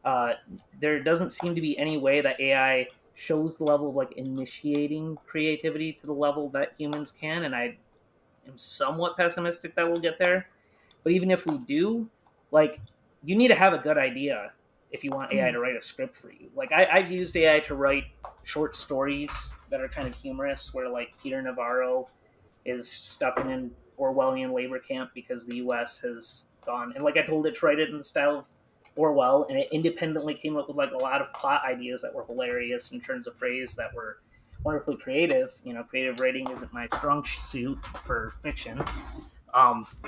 Speaker 2: uh, there doesn't seem to be any way that AI shows the level of like initiating creativity to the level that humans can, and I am somewhat pessimistic that we'll get there. But even if we do, like, you need to have a good idea if you want AI
Speaker 1: Mhm.
Speaker 2: to write a script for you. Like, I've used AI to write short stories that are kind of humorous, where like Peter Navarro is stuck in an Orwellian labor camp because the U.S. has gone, and like I told it to write it in the style of Orwell, and it independently came up with like a lot of plot ideas that were hilarious in terms of phrase that were wonderfully creative. Creative writing isn't my strong suit for fiction.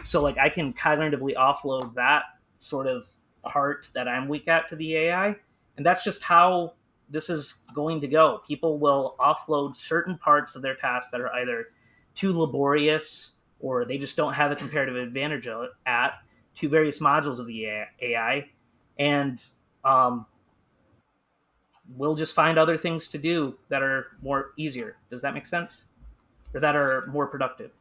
Speaker 2: So like I can cognitively offload that sort of part that I'm weak at to the AI, and that's just how this is going to go. People will offload certain parts of their tasks that are either too laborious or they just don't have a comparative advantage at to various modules of the AI, and we'll just find other things to do that are more easier. Does that make sense? Or that are more productive?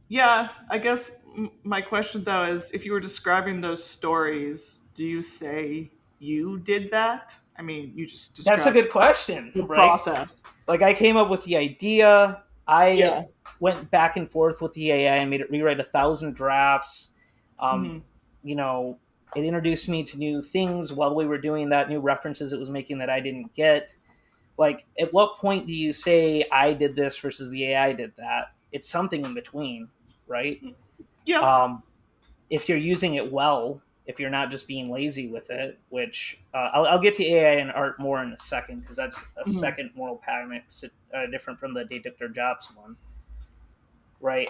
Speaker 1: Yeah, I guess my question though is, if you were describing those stories, do you say you did that? I mean, you just
Speaker 2: That's a
Speaker 1: described
Speaker 2: good question,
Speaker 1: the
Speaker 2: right?
Speaker 1: process.
Speaker 2: Like I came up with the idea. I
Speaker 1: Yeah.
Speaker 2: went back and forth with the AI and made it rewrite 1,000 drafts. Um,
Speaker 1: Hmm.
Speaker 2: you know, it introduced me to new things while we were doing that, new references it was making that I didn't get. Like, at what point do you say I did this versus the AI did that? It's something in between, right?
Speaker 1: Yeah.
Speaker 2: Um, if you're using it well, if you're not just being lazy with it, which I'll get to AI and art more in a second because that's a
Speaker 1: Hmm.
Speaker 2: second moral paradox, different from the Dr. Jobs one, right?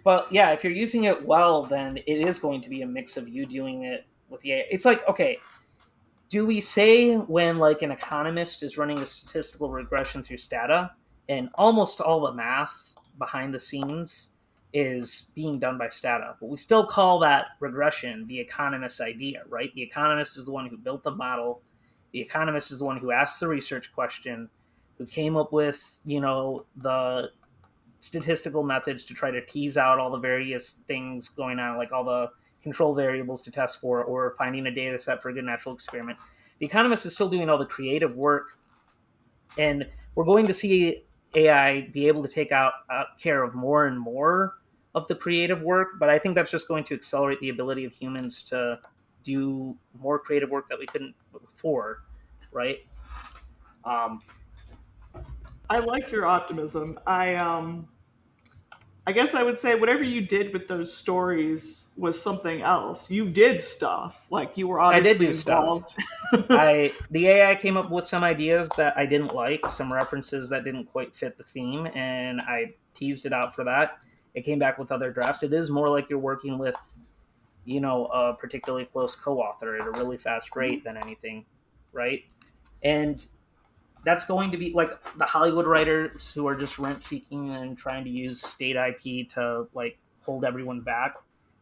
Speaker 2: But yeah, if you're using it well, then it is going to be a mix of you doing it with the AI. It's like, okay, do we say when like an economist is running a statistical regression through stata and almost all the math behind the scenes is being done by stata, but we still call that regression the economist's idea, right? The economist is the one who built the model. The economist is the one who asked the research question, who came up with the statistical methods to try to tease out all the various things going on, like all the control variables to test for, or finding a data set for a good natural experiment. The economist is still doing all the creative work, and we're going to see AI be able to take out care of more and more of the creative work. But I think that's just going to accelerate the ability of humans to do more creative work that we couldn't before, right? Um,
Speaker 1: I like your optimism. I guess I would say whatever you did with those stories was something else. You did stuff. Like you were
Speaker 2: I did
Speaker 1: obviously
Speaker 2: do stuff.
Speaker 1: involved.
Speaker 2: The AI came up with some ideas that I didn't like, some references that didn't quite fit the theme, and I teased it out for that. It came back with other drafts. It is more like you're working with, a particularly close co-author at a really fast rate than anything, right? And that's going to be like the Hollywood writers who are just rent seeking and trying to use state IP to like hold everyone back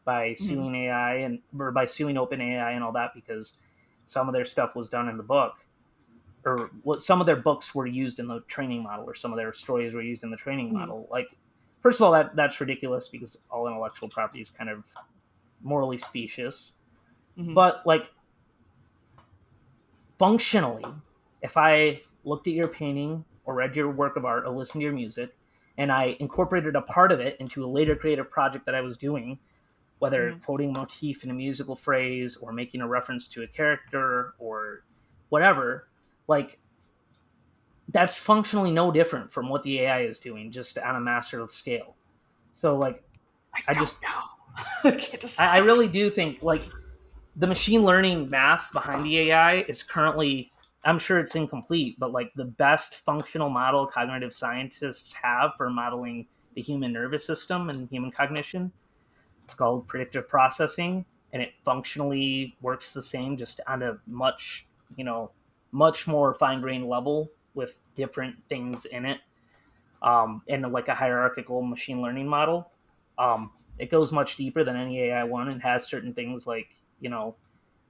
Speaker 2: by
Speaker 1: Mhm.
Speaker 2: suing AI and or by suing Open AI and all that because some of their stuff was done in the book or what some of their books were used in the training model or some of their stories were used in the training
Speaker 1: Mhm.
Speaker 2: model. Like, first of all, that's ridiculous because all intellectual property is kind of morally specious.
Speaker 1: Mhm.
Speaker 2: But like functionally, if I looked at your painting or read your work of art or listened to your music and I incorporated a part of it into a later creative project that I was doing, whether
Speaker 1: Mhm.
Speaker 2: quoting a motif in a musical phrase or making a reference to a character or whatever, like that's functionally no different from what the AI is doing, just on a massive scale. So like
Speaker 1: I
Speaker 2: I
Speaker 1: don't
Speaker 2: just
Speaker 1: know. I can't
Speaker 2: I
Speaker 1: decide.
Speaker 2: really do think like the machine learning math behind the AI is currently, I'm sure it's incomplete, but like the best functional model cognitive scientists have for modeling the human nervous system and human cognition. It's called predictive processing, and it functionally works the same, just on a you know, much more fine grained level with different things in it, in like a hierarchical machine learning model. It goes much deeper than any AI one and has certain things like,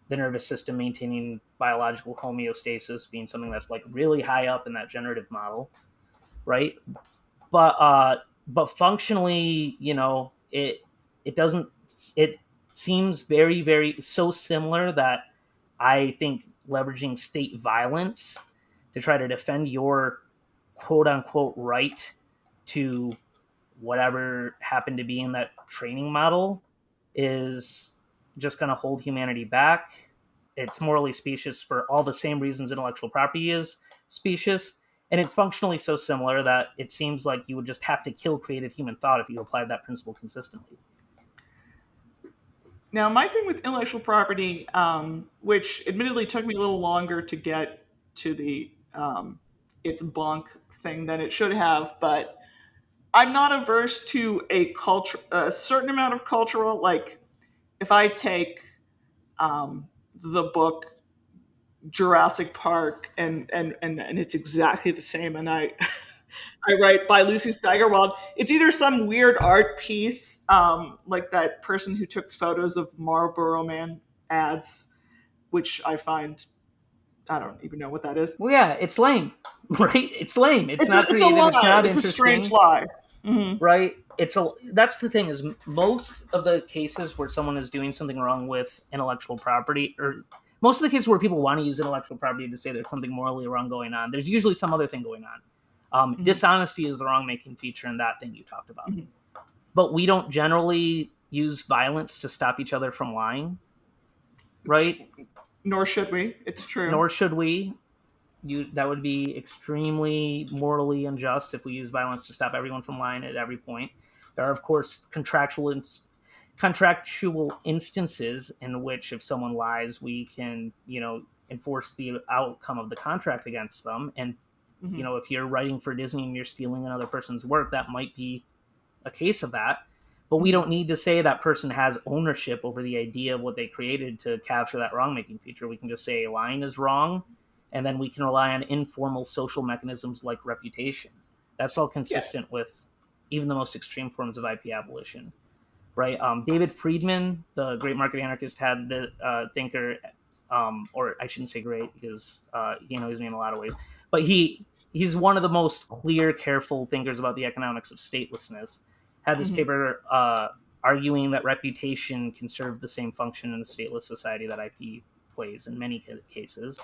Speaker 2: the nervous system maintaining biological homeostasis being something that's like really high up in that generative model, right? But functionally, it doesn't it seems very very so similar that I think leveraging state violence to try to defend your quote unquote right to whatever happened to be in that training model is just going to hold humanity back. It's morally specious for all the same reasons intellectual property is specious. And it's functionally so similar that it seems like you would just have to kill creative human thought if you applied that principle consistently.
Speaker 1: Now, my thing with intellectual property, which admittedly took me a little longer to get to the its bonk thing than it should have, but I'm not averse to a certain amount of cultural. Like, if I take the book Jurassic Park and it's exactly the same, and I write by Lucy Steigerwald. It's either some weird art piece, like that person who took photos of Marlboro Man ads, which I find, I don't even know what that is.
Speaker 2: Well, yeah, it's lame, right? It's lame. It's not
Speaker 1: It's a
Speaker 2: creative. It's
Speaker 1: lie.
Speaker 2: not
Speaker 1: It's a strange
Speaker 2: interesting,
Speaker 1: lie. Hmm.
Speaker 2: right? That's the thing is most of the cases where someone is doing something wrong with intellectual property, or most of the cases where people want to use intellectual property to say there's something morally wrong going on, there's usually some other thing going on.
Speaker 1: Hmm.
Speaker 2: Dishonesty is the wrong making feature in that thing you talked about.
Speaker 1: Hmm.
Speaker 2: But we don't generally use violence to stop each other from lying, right?
Speaker 1: Nor should we. It's true.
Speaker 2: Nor should we. That would be extremely morally unjust if we use violence to stop everyone from lying at every point. There are, of course, contractual instances in which if someone lies, we can, enforce the outcome of the contract against them. And,
Speaker 1: Hmm.
Speaker 2: if you're writing for Disney and you're stealing another person's work, that might be a case of that. But we
Speaker 1: Hmm.
Speaker 2: don't need to say that person has ownership over the idea of what they created to capture that wrong making feature. We can just say a line is wrong, and then we can rely on informal social mechanisms like reputation. That's all
Speaker 1: Yeah.
Speaker 2: consistent with even the most extreme forms of IP abolition, right? David Friedman, the great market anarchist, had the thinker, or I shouldn't say great because he annoys me in a lot of ways, but he's one of the most clear, careful thinkers about the economics of statelessness. Had this
Speaker 1: Hmm.
Speaker 2: paper arguing that reputation can serve the same function in a stateless society that IP plays in many cases.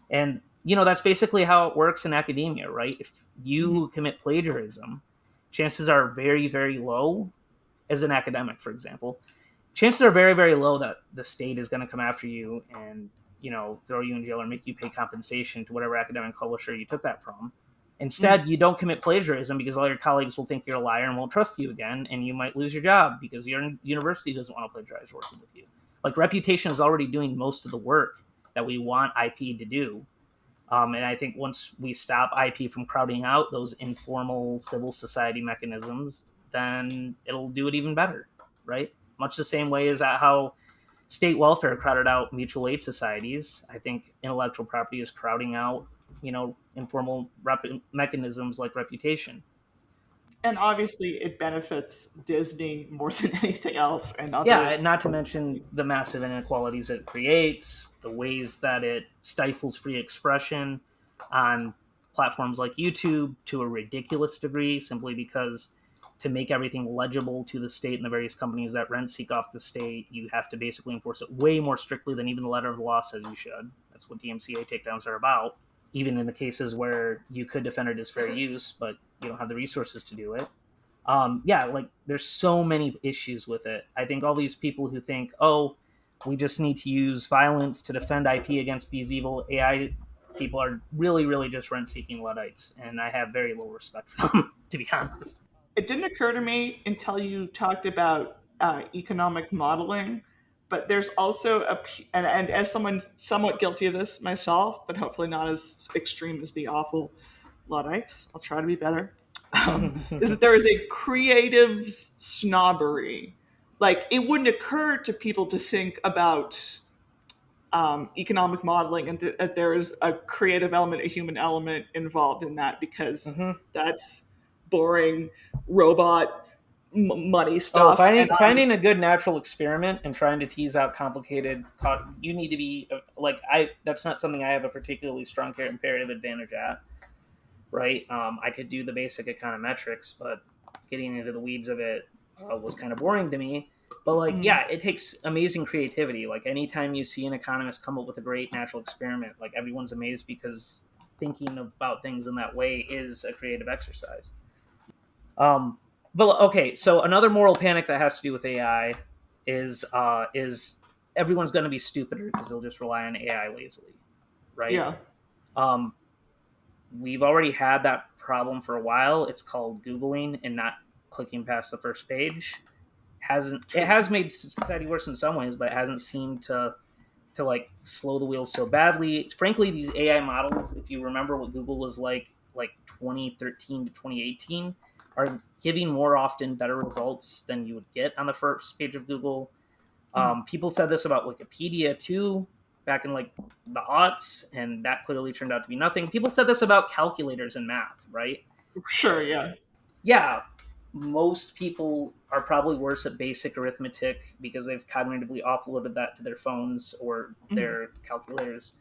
Speaker 2: And that's basically how it works in academia, right? If
Speaker 1: Hmm.
Speaker 2: you commit plagiarism, chances are very, very low, as an academic, for example, chances are very, very low that the state is going to come after you and throw you in jail or make you pay compensation to whatever academic publisher you took that from.
Speaker 1: Hmm.
Speaker 2: Instead, you don't commit plagiarism because all your colleagues will think you're a liar and won't trust you again, and you might lose your job because your university doesn't want to plagiarize working with you. Like, reputation is already doing most of the work that we want IP to do. And I think once we stop IP from crowding out those informal civil society mechanisms, then it'll do it even better, right? Much the same way as how state welfare crowded out mutual aid societies. I think intellectual property is crowding out, informal mechanisms like reputation.
Speaker 1: And obviously, it benefits Disney more than anything else, and other.
Speaker 2: Yeah, not to mention the massive inequalities it creates, the ways that it stifles free expression on platforms like YouTube to a ridiculous degree, simply because to make everything legible to the state and the various companies that rent seek off the state, you have to basically enforce it way more strictly than even the letter of the law says you should. That's what DMCA takedowns are about. Even in the cases where you could defend it as fair use, but you don't have the resources to do it. Yeah, like there's so many issues with it. I think all these people who think, oh, we just need to use violence to defend IP against these evil AI people are really, really just rent-seeking Luddites, and I have very little respect for them, to be honest.
Speaker 1: It didn't occur to me until you talked about economic modeling, but there's also and as someone somewhat guilty of this myself, but hopefully not as extreme as the awful Luddites. I'll try to be better. Is that there is a creative snobbery. Like, it wouldn't occur to people to think about economic modeling and that there is a creative element, a human element involved in that, because
Speaker 2: Mhm.
Speaker 1: that's boring robot money
Speaker 2: Oh,
Speaker 1: stuff. And
Speaker 2: finding a good natural experiment and trying to tease out complicated. You need to be like I. That's not something I have a particularly strong comparative advantage at. Right? I could do the basic econometrics, but getting into the weeds of it was kind of boring to me. But like,
Speaker 1: mm,
Speaker 2: yeah, it takes amazing creativity. Like anytime you see an economist come up with a great natural experiment, like everyone's amazed because thinking about things in that way is a creative exercise. Um, but okay, so another moral panic that has to do with AI is everyone's going to be stupider because they'll just rely on AI lazily, right?
Speaker 1: yeah.
Speaker 2: Um, we've already had that problem for a while. It's called Googling and not clicking past the first page. it has made society worse in some ways, but it hasn't seemed to like slow the wheels so badly. Frankly, these AI models, if you remember what Google was like 2013 to 2018, are giving more often better results than you would get on the first page of Google. People said this about Wikipedia too, back in like the aughts, and that clearly turned out to be nothing. People said this about calculators and math, right?
Speaker 1: Sure, yeah.
Speaker 2: Yeah, most people are probably worse at basic arithmetic because they've cognitively offloaded that to their phones or their calculators.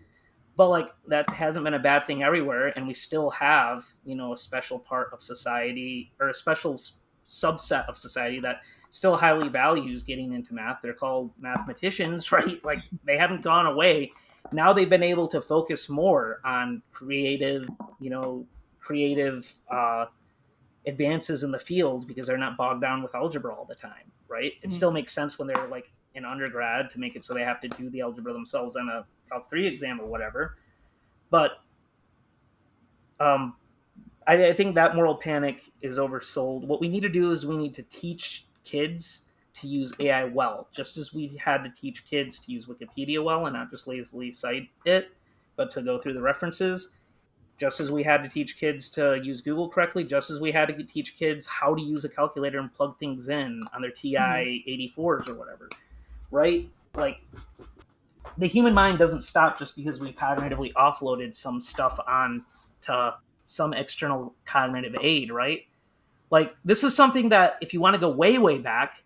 Speaker 2: But like that hasn't been a bad thing everywhere, and we still have, a special part of society or a special subset of society that still highly values getting into math. They're called mathematicians, right? Like they haven't gone away. Now they've been able to focus more on creative advances in the field because they're not bogged down with algebra all the time, right? It still makes sense when they're like in undergrad to make it so they have to do the algebra themselves on a Calc 3 exam or whatever. But I think that moral panic is oversold. What we need to do is we need to teach kids to use AI well, just as we had to teach kids to use Wikipedia well and not just lazily cite it, but to go through the references. Just as we had to teach kids to use Google correctly, just as we had to teach kids how to use a calculator and plug things in on their TI 84s or whatever, right? Like, the human mind doesn't stop just because we cognitively offloaded some stuff on to some external cognitive aid, right? Like, this is something that if you want to go way, way back,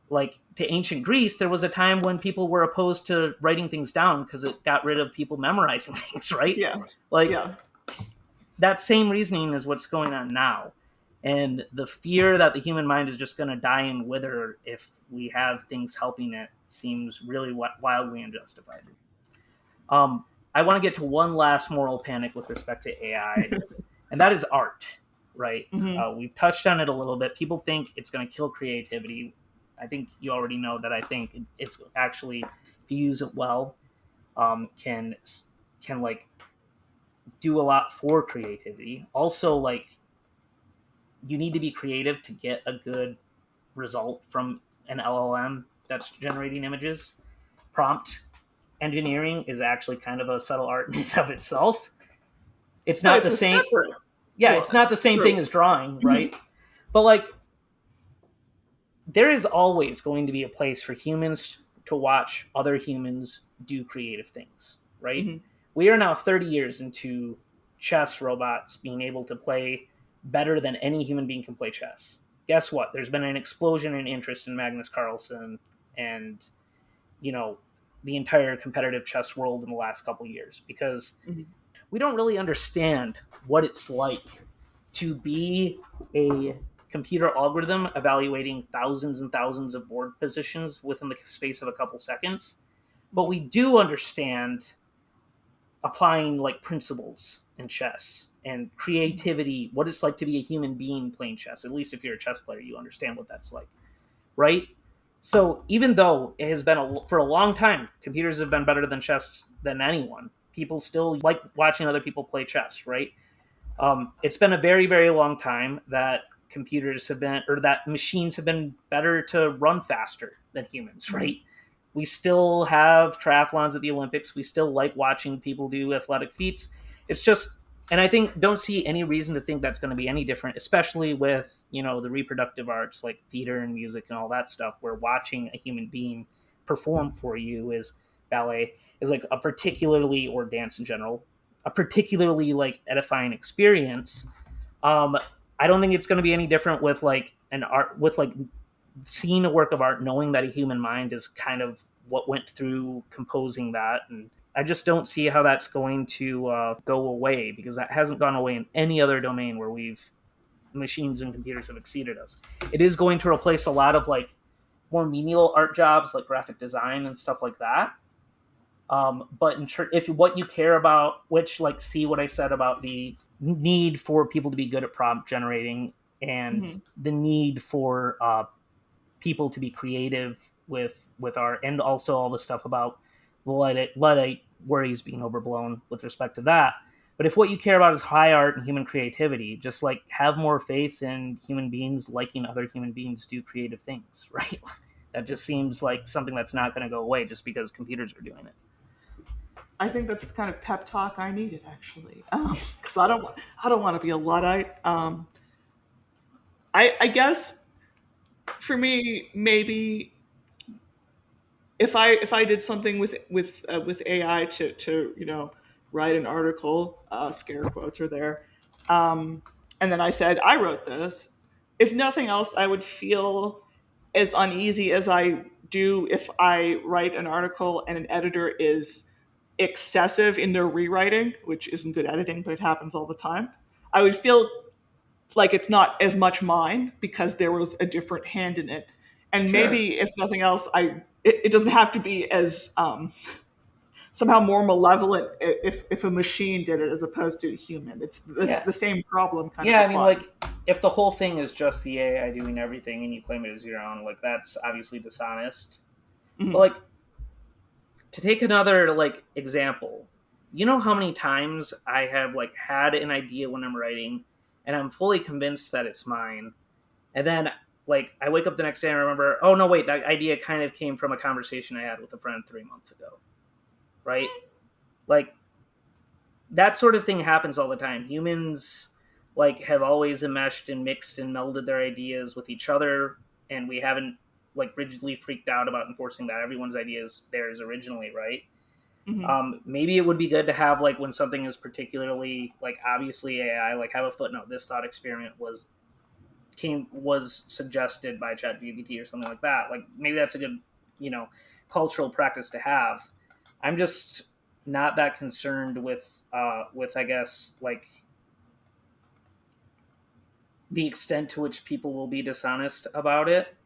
Speaker 2: like to ancient Greece, there was a time when people were opposed to writing things down because it got rid of people memorizing things, right?
Speaker 1: Yeah.
Speaker 2: Like,
Speaker 1: Yeah.
Speaker 2: that same reasoning is what's going on now. And the fear that the human mind is just going to die and wither if we have things helping it seems really wildly unjustified. I want to get to one last moral panic with respect to AI, and that is art, right? We've touched on it a little bit. People think it's going to kill creativity. I think you already know that I think it's actually, if you use it well, can like do a lot for creativity. Also, like, you need to be creative to get a good result from an LLM that's generating images. Prompt engineering is actually kind of a subtle art in and of itself. It's
Speaker 1: But
Speaker 2: not
Speaker 1: it's
Speaker 2: the
Speaker 1: a
Speaker 2: same.
Speaker 1: separate
Speaker 2: Yeah,
Speaker 1: one.
Speaker 2: it's not the same thing
Speaker 1: True.
Speaker 2: as drawing, right? But like, there is always going to be a place for humans to watch other humans do creative things, right? We are now 30 years into chess robots being able to play better than any human being can play chess. Guess what? There's been an explosion in interest in Magnus Carlsen and, the entire competitive chess world in the last couple of years because we don't really understand what it's like to be a computer algorithm evaluating thousands and thousands of board positions within the space of a couple seconds. But we do understand applying like principles in chess and creativity, what it's like to be a human being playing chess. At least if you're a chess player, you understand what that's like, right? So even though it has been for a long time, computers have been better than chess than anyone. People still like watching other people play chess, right? It's been a very, very long time that computers have been, or that machines have been better to run faster than humans, right? We still have triathlons at the Olympics. We still like watching people do athletic feats. It's just, and I think don't see any reason to think that's going to be any different, especially with, the reproductive arts like theater and music and all that stuff, where watching a human being perform for you is ballet is like a particularly, or dance in general, a particularly like edifying experience. Um, I don't think it's going to be any different with like an art, with like seeing a work of art, knowing that a human mind is kind of what went through composing that. And I just don't see how that's going to go away because that hasn't gone away in any other domain where machines and computers have exceeded us. It is going to replace a lot of like more menial art jobs like graphic design and stuff like that. But if what you care about, which like see what I said about the need for people to be good at prompt generating and the need for people to be creative with art, and also all the stuff about Luddite worries being overblown with respect to that. But if what you care about is high art and human creativity, just like have more faith in human beings liking other human beings do creative things, right? That just seems like something that's not going to go away just because computers are doing it.
Speaker 1: I think that's the kind of pep talk I needed, actually, because I don't want to be a luddite. I guess for me, maybe if I did something with AI to write an article, scare quotes are there, and then I said I wrote this. If nothing else, I would feel as uneasy as I do if I write an article and an editor is excessive in their rewriting, which isn't good editing, but it happens all the time. I would feel like it's not as much mine because there was a different hand in it. And
Speaker 2: Sure.
Speaker 1: maybe if nothing else, it doesn't have to be as somehow more malevolent if a machine did it as opposed to a human. It's
Speaker 2: Yeah.
Speaker 1: the same problem kind of
Speaker 2: Yeah, I mean,
Speaker 1: applies.
Speaker 2: like, if the whole thing is just the AI doing everything and you claim it as your own, like, that's obviously dishonest. But,
Speaker 1: Mhm.
Speaker 2: like, to take another, like, example, you know how many times I have, like, had an idea when I'm writing and I'm fully convinced that it's mine. And then, like, I wake up the next day and I remember, oh, no, wait, that idea kind of came from a conversation I had with a friend 3 months ago, right? Like, that sort of thing happens all the time. Humans like have always enmeshed and mixed and melded their ideas with each other, and we haven't like rigidly freaked out about enforcing that everyone's idea is theirs originally, right?
Speaker 1: Mhm.
Speaker 2: Maybe it would be good to have like when something is particularly like obviously AI, like have a footnote. This thought experiment was suggested by ChatGPT or something like that. Like maybe that's a good, you know, cultural practice to have. I'm just not that concerned with I guess like the extent to which people will be dishonest about it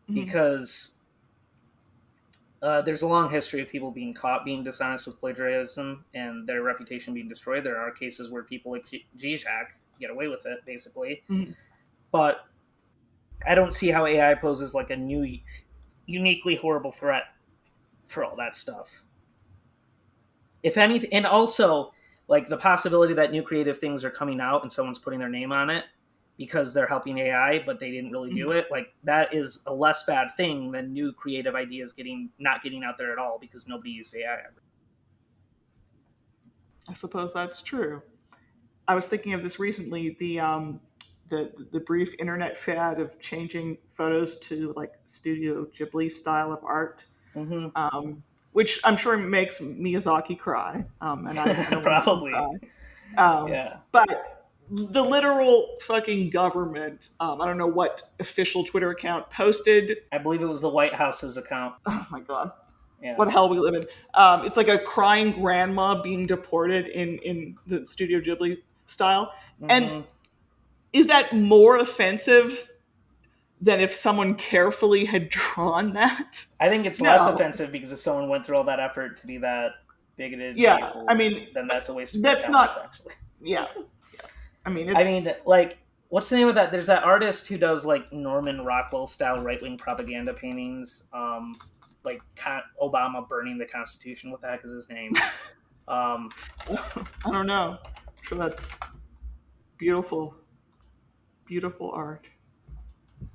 Speaker 1: Mhm.
Speaker 2: because there's a long history of people being caught being dishonest with plagiarism and their reputation being destroyed. There are cases where people like Zak get away with it, basically.
Speaker 1: Mhm.
Speaker 2: But I don't see how AI poses like a new, uniquely horrible threat for all that stuff. If anything, and also like the possibility that new creative things are coming out and someone's putting their name on it because they're helping AI, but they didn't really do
Speaker 1: Mhm.
Speaker 2: it. Like that is a less bad thing than new creative ideas not getting out there at all because nobody used AI ever.
Speaker 1: I suppose that's true. I was thinking of this recently. The brief internet fad of changing photos to like Studio Ghibli style of art,
Speaker 2: Mm-hmm.
Speaker 1: which I'm sure makes Miyazaki cry, and I don't want to make him
Speaker 2: Probably,
Speaker 1: cry. Um,
Speaker 2: yeah.
Speaker 1: but the literal fucking government, I don't know what official Twitter account posted.
Speaker 2: I believe it was the White House's account.
Speaker 1: Oh my god,
Speaker 2: Yeah.
Speaker 1: what hell we live in? It's like a crying grandma being deported in the Studio Ghibli style, and
Speaker 2: Mm-hmm.
Speaker 1: is that more offensive than if someone carefully had drawn that?
Speaker 2: I think it's less
Speaker 1: No.
Speaker 2: offensive because if someone went through all that effort to be that bigoted and
Speaker 1: Yeah. I
Speaker 2: hateful,
Speaker 1: mean,
Speaker 2: then that's a waste of your
Speaker 1: that's
Speaker 2: talents,
Speaker 1: not.
Speaker 2: actually.
Speaker 1: Yeah. I mean,
Speaker 2: I mean,
Speaker 1: it's.
Speaker 2: like, what's the name of that? There's that artist who does like Norman Rockwell style right wing propaganda paintings, like Obama burning the Constitution. What the heck is his name? Um,
Speaker 1: I don't know. I'm sure that's beautiful, beautiful art.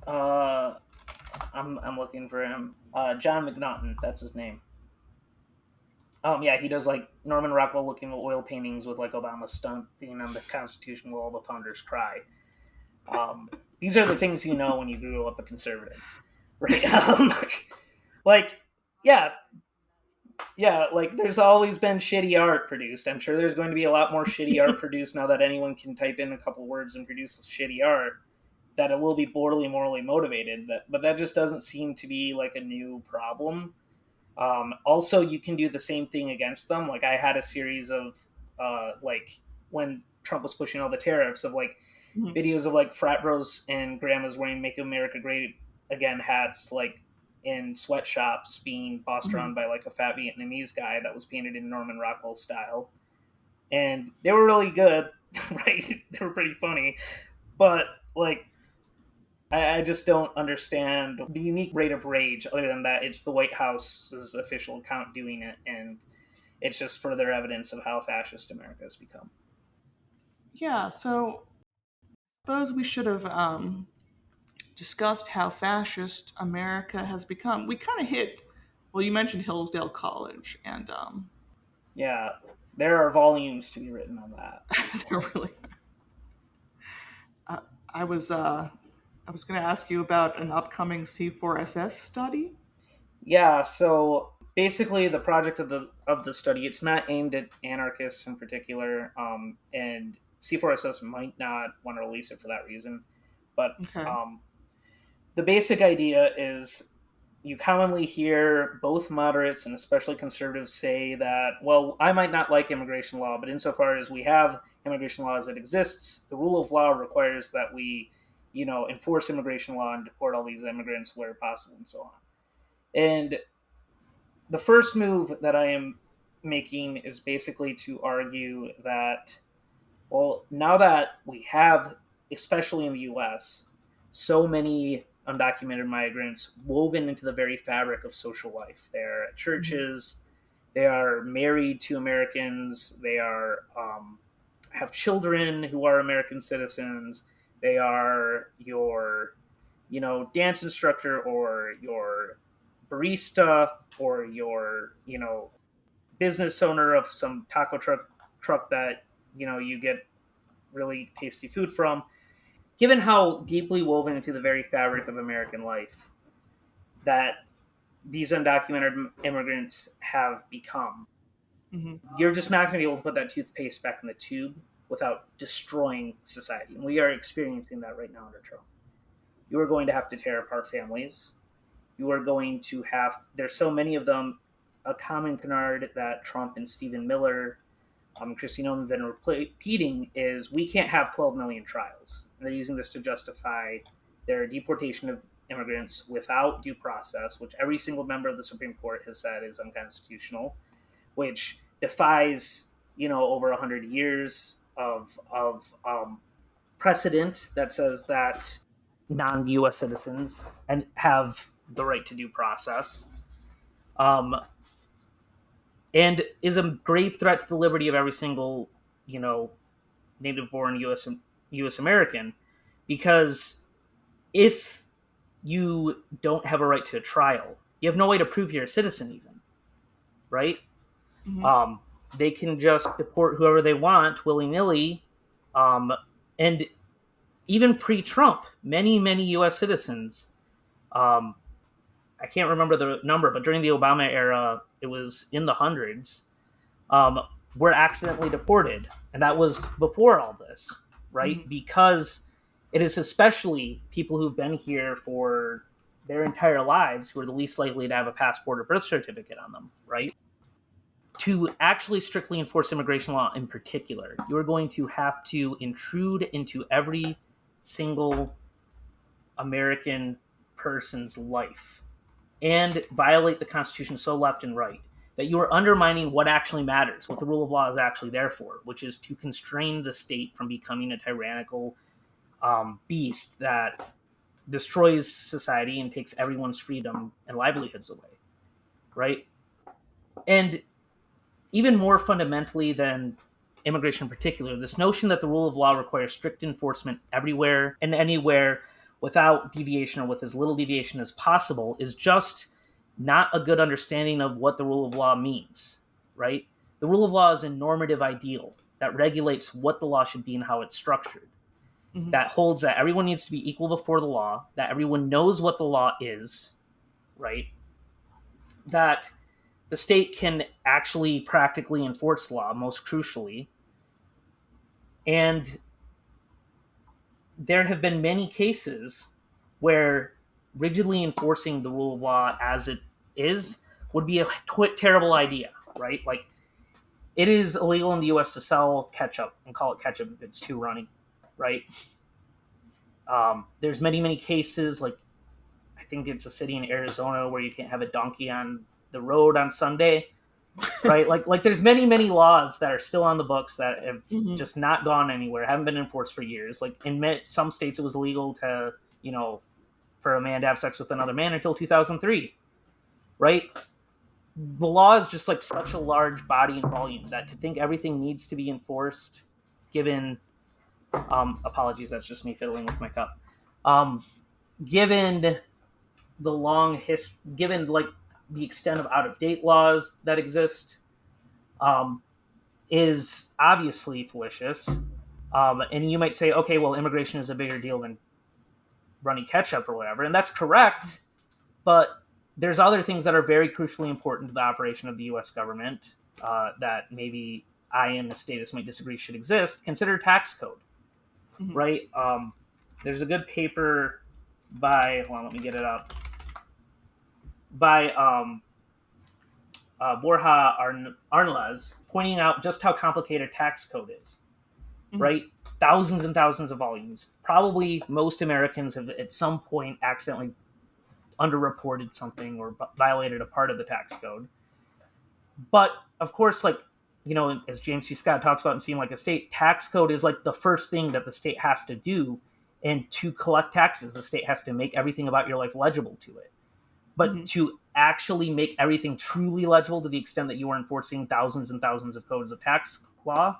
Speaker 2: uh, I'm looking for him. John McNaughton, that's his name. Yeah, he does like Norman Rockwell looking oil paintings with like Obama stomping on the Constitution while all the founders cry. These are the things you know when you grew up a conservative, right? Like, yeah, yeah, like there's always been shitty art produced. I'm sure there's going to be a lot more shitty art produced now that anyone can type in a couple words and produce shitty art. That it will be borderly morally motivated. But that just doesn't seem to be like a new problem. Also, you can do the same thing against them. Like I had a series of like when Trump was pushing all the tariffs of like
Speaker 1: Mhm.
Speaker 2: videos of like frat bros and grandmas wearing "Make America Great Again" hats, like in sweatshops, being bossed
Speaker 1: Mhm.
Speaker 2: around by like a fat Vietnamese guy that was painted in Norman Rockwell style, and they were really good, right? They were pretty funny, but like I just don't understand the unique rate of rage. Other than that, it's the White House's official account doing it, and it's just further evidence of how fascist America has become.
Speaker 1: Yeah, so I suppose we should have discussed how fascist America has become. We kind of hit, well, you mentioned Hillsdale College, and
Speaker 2: Yeah, there are volumes to be written on that.
Speaker 1: they're really. Uh, I was uh, I was going to ask you about an upcoming C4SS study.
Speaker 2: Yeah, so basically the project of the study, it's not aimed at anarchists in particular, and C4SS might not want to release it for that reason. But
Speaker 1: Okay.
Speaker 2: the basic idea is you commonly hear both moderates and especially conservatives say that, well, I might not like immigration law, but insofar as we have immigration law as it exists, the rule of law requires that we, enforce immigration law and deport all these immigrants where possible and so on. And the first move that I am making is basically to argue that, well, now that we have, especially in the US, so many undocumented migrants woven into the very fabric of social life. They're at
Speaker 1: Mm-hmm.
Speaker 2: churches, they are married to Americans, they are have children who are American citizens, they are your, dance instructor or your barista or your, business owner of some taco truck that, you get really tasty food from. Given how deeply woven into the very fabric of American life that these undocumented immigrants have become,
Speaker 1: Mm-hmm.
Speaker 2: you're just not going to be able to put that toothpaste back in the tube without destroying society. And we are experiencing that right now under Trump. You are going to have to tear apart families. You are going to have, there's so many of them. A common canard that Trump and Stephen Miller, Christine Nolan, have been repeating is we can't have 12 million trials. And they're using this to justify their deportation of immigrants without due process, which every single member of the Supreme Court has said is unconstitutional, which defies, over 100 years of precedent that says that non-U.S. citizens and have the right to due process, um, and is a grave threat to the liberty of every single, native-born U.S. American, because if you don't have a right to a trial, you have no way to prove you're a citizen, even, right?
Speaker 1: Mm-hmm.
Speaker 2: Um, they can just deport whoever they want willy nilly, and even pre-Trump, many U.S. citizens. Um, I can't remember the number, but during the Obama era, it was in the hundreds. Were accidentally deported, and that was before all this,
Speaker 1: Mm-hmm.
Speaker 2: right? Because it is especially people who've been here for their entire lives who are the least likely to have a passport or birth certificate on them, right? To actually strictly enforce immigration law in particular, you are going to have to intrude into every single American person's life and violate the Constitution so left and right that you are undermining what actually matters, what the rule of law is actually there for, which is to constrain the state from becoming a tyrannical beast that destroys society and takes everyone's freedom and livelihoods away, right? And even more fundamentally than immigration in particular, this notion that the rule of law requires strict enforcement everywhere and anywhere without deviation or with as little deviation as possible is just not a good understanding of what the rule of law means, right? The rule of law is a normative ideal that regulates what the law should be and how it's structured,
Speaker 1: Mm-hmm.
Speaker 2: that holds that everyone needs to be equal before the law, that everyone knows what the law is, right? That the state can actually practically enforce law, most crucially. And there have been many cases where rigidly enforcing the rule of law as it is would be a terrible idea, right? Like, it is illegal in the US to sell ketchup and call it ketchup if it's too runny, right? There's many cases, like, I think it's a city in Arizona where you can't have a donkey on the road on Sunday, right? Like there's many laws that are still on the books that have
Speaker 1: Mm-hmm.
Speaker 2: just not gone anywhere, haven't been enforced for years. Like in some states, it was illegal to, for a man to have sex with another man until 2003, right? The law is just like such a large body and volume that to think everything needs to be enforced, given Apologies, that's just me fiddling with my cup. Given the given like the extent of out of date laws that exist, um, is obviously fallacious. And you might say, okay, well, immigration is a bigger deal than running ketchup or whatever, and that's correct. But there's other things that are very crucially important to the operation of the U.S. government that maybe I and the statist might disagree should exist. Consider tax code,
Speaker 1: Mm-hmm.
Speaker 2: right? There's a good paper by, hold on, let me get it up, by Borja Arnlez, pointing out just how complicated tax code is,
Speaker 1: Mm-hmm.
Speaker 2: right? Thousands and thousands of volumes. Probably most Americans have at some point accidentally underreported something or violated a part of the tax code. But of course, like, as James C. Scott talks about in Seem Like a State, tax code is like the first thing that the state has to do. And to collect taxes, the state has to make everything about your life legible to it. But
Speaker 1: Mm-hmm.
Speaker 2: to actually make everything truly legible to the extent that you are enforcing thousands and thousands of codes of tax law,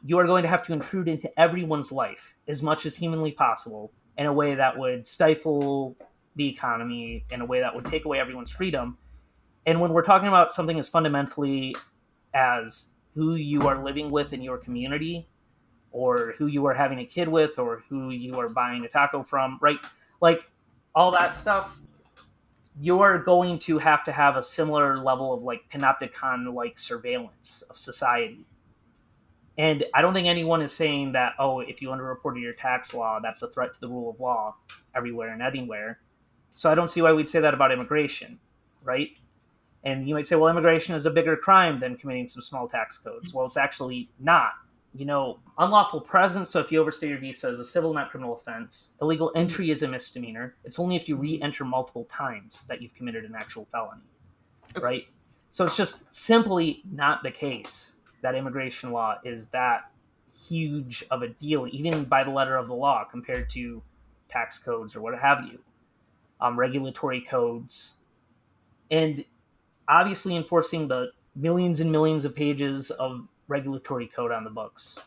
Speaker 2: you are going to have to intrude into everyone's life as much as humanly possible in a way that would stifle the economy, in a way that would take away everyone's freedom. And when we're talking about something as fundamentally as who you are living with in your community, or who you are having a kid with, or who you are buying a taco from, right? Like all that stuff, you're going to have a similar level of like panopticon like surveillance of society. And I don't think anyone is saying that, oh, if you underreported your tax law, that's a threat to the rule of law everywhere and anywhere. So I don't see why we'd say that about immigration, right? And you might say, well, immigration is a bigger crime than committing some small tax codes. Well, it's actually not. Unlawful presence, so if you overstay your visa, is a civil, not criminal offense. Illegal entry is a misdemeanor. It's only if you re-enter multiple times that you've committed an actual felony, right? So it's just simply not the case that immigration law is that huge of a deal, even by the letter of the law, compared to tax codes or what have you, regulatory codes. And obviously enforcing the millions and millions of pages of regulatory code on the books,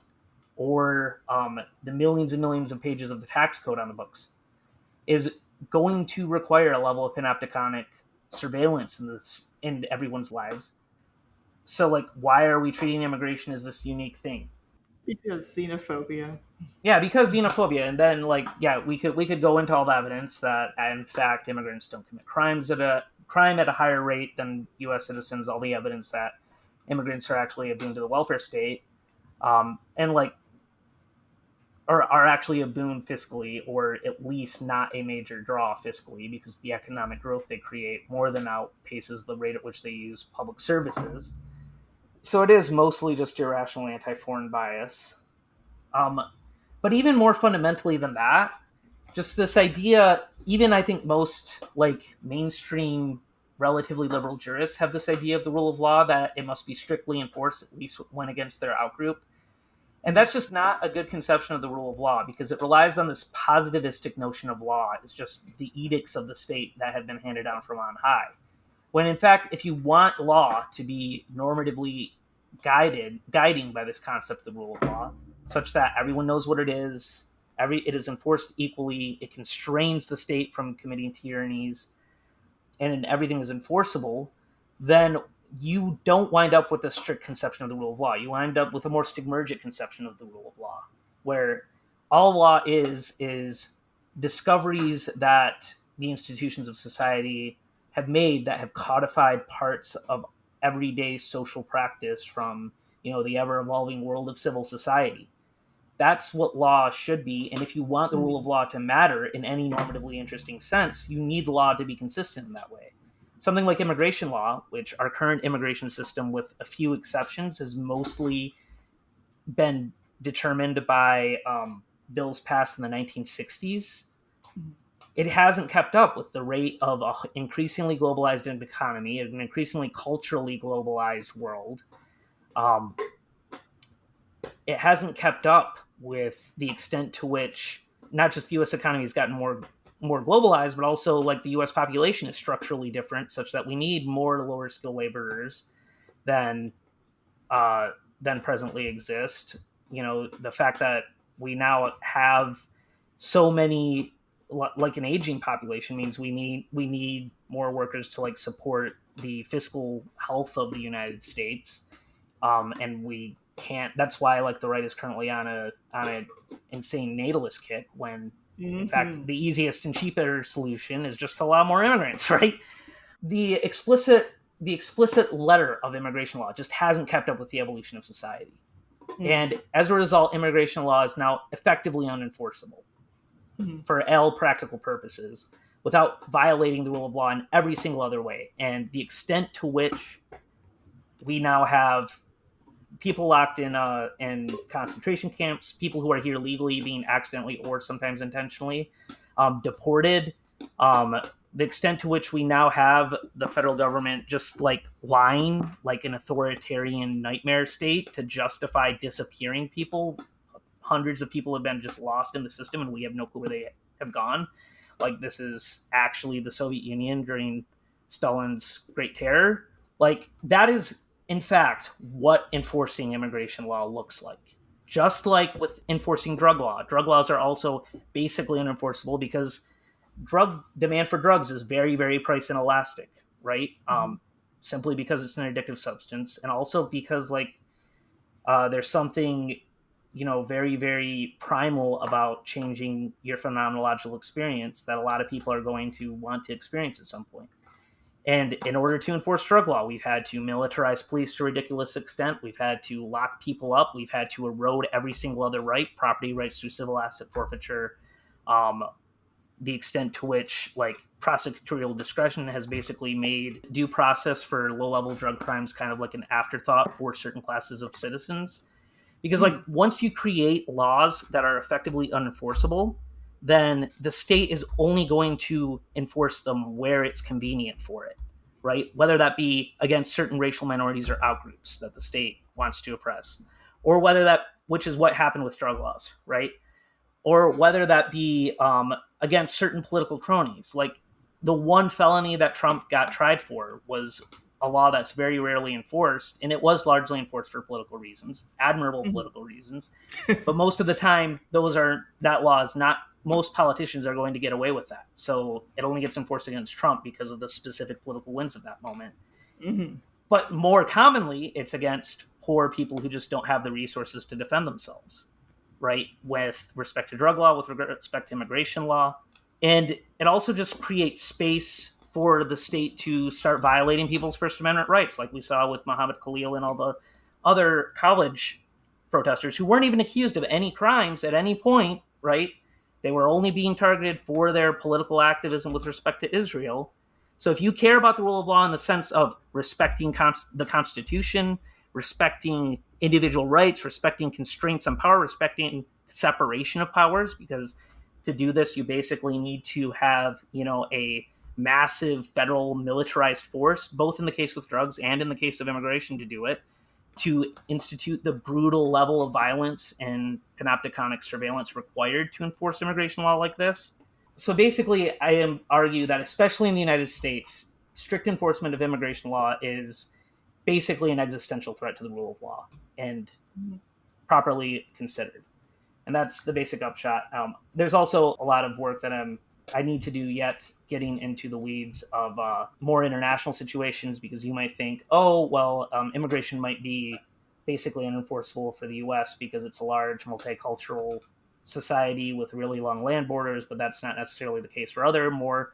Speaker 2: or the millions and millions of pages of the tax code on the books, is going to require a level of panopticonic surveillance in everyone's lives. So, like, why are we treating immigration as this unique thing?
Speaker 1: Because xenophobia.
Speaker 2: Yeah, because xenophobia, and then we could go into all the evidence that in fact immigrants don't commit crime at a higher rate than U.S. citizens. All the evidence that immigrants are actually a boon to the welfare state, and like are actually a boon fiscally, or at least not a major draw fiscally, because the economic growth they create more than outpaces the rate at which they use public services. So it is mostly just irrational anti-foreign bias. Um, but even more fundamentally than that, just this idea, even I think most like mainstream relatively liberal jurists have this idea of the rule of law that it must be strictly enforced, at least when against their outgroup. And that's just not a good conception of the rule of law, because it relies on this positivistic notion of law as just the edicts of the state that have been handed down from on high. When in fact, if you want law to be normatively guiding by this concept of the rule of law, such that everyone knows what it is, it is enforced equally, it constrains the state from committing tyrannies, and everything is enforceable, then you don't wind up with a strict conception of the rule of law. You wind up with a more stigmergic conception of the rule of law, where all law is discoveries that the institutions of society have made that have codified parts of everyday social practice from the ever evolving world of civil society. That's what law should be. And if you want the rule of law to matter in any normatively interesting sense, you need the law to be consistent in that way. Something like immigration law, which our current immigration system, with a few exceptions, has mostly been determined by bills passed in the 1960s. It hasn't kept up with the rate of an increasingly globalized economy, an increasingly culturally globalized world. It hasn't kept up with the extent to which not just the U.S. economy has gotten more globalized, but also like the U.S. population is structurally different, such that we need more lower skill laborers than than presently exist. the fact that we now have so many, like an aging population, means we need more workers to like support the fiscal health of the United States, and we can't. That's why like the right is currently on a insane natalist kick, when in fact the easiest and cheaper solution is just to allow more immigrants, right? The explicit letter of immigration law just hasn't kept up with the evolution of society. And as a result, immigration law is now effectively unenforceable for all practical purposes, without violating the rule of law in every single other way. And the extent to which we now have people locked in concentration camps, people who are here legally being accidentally or sometimes intentionally deported, the extent to which we now have the federal government just like lying like an authoritarian nightmare state to justify disappearing people. Hundreds of people have been just lost in the system and we have no clue where they have gone. Like, this is actually the Soviet Union during Stalin's Great Terror. Like, that is in fact what enforcing immigration law looks like. Just like with enforcing drug laws are also basically unenforceable because drug demand for drugs is very, very price inelastic, right? Simply because it's an addictive substance, and also because like there's something very, very primal about changing your phenomenological experience that a lot of people are going to want to experience at some point. And in order to enforce drug law, we've had to militarize police to a ridiculous extent. We've had to lock people up. We've had to erode every single other right, property rights through civil asset forfeiture. The extent to which like prosecutorial discretion has basically made due process for low-level drug crimes kind of like an afterthought for certain classes of citizens. Because like once you create laws that are effectively unenforceable, then the state is only going to enforce them where it's convenient for it, right? Whether that be against certain racial minorities or outgroups that the state wants to oppress, or whether that, which is what happened with drug laws, right? Or whether that be against certain political cronies. Like the one felony that Trump got tried for was a law that's very rarely enforced, and it was largely enforced for political reasons, admirable political reasons. But most of the time, that law is not. Most politicians are going to get away with that. So it only gets enforced against Trump because of the specific political wins of that moment. But more commonly, it's against poor people who just don't have the resources to defend themselves, right? With respect to drug law, with respect to immigration law. And it also just creates space for the state to start violating people's First Amendment rights, like we saw with Muhammad Khalil and all the other college protesters who weren't even accused of any crimes at any point, right? They were only being targeted for their political activism with respect to Israel. So if you care about the rule of law in the sense of respecting the Constitution, respecting individual rights, respecting constraints on power, respecting separation of powers, because to do this, you basically need to have, a massive federal militarized force, both in the case with drugs and in the case of immigration to do it, to institute the brutal level of violence and panopticonic surveillance required to enforce immigration law like this. So basically, I argue that especially in the United States, strict enforcement of immigration law is basically an existential threat to the rule of law and properly considered. And that's the basic upshot. There's also a lot of work that I need to do yet, getting into the weeds of more international situations, because you might think, immigration might be basically unenforceable for the U.S. because it's a large multicultural society with really long land borders, but that's not necessarily the case for other more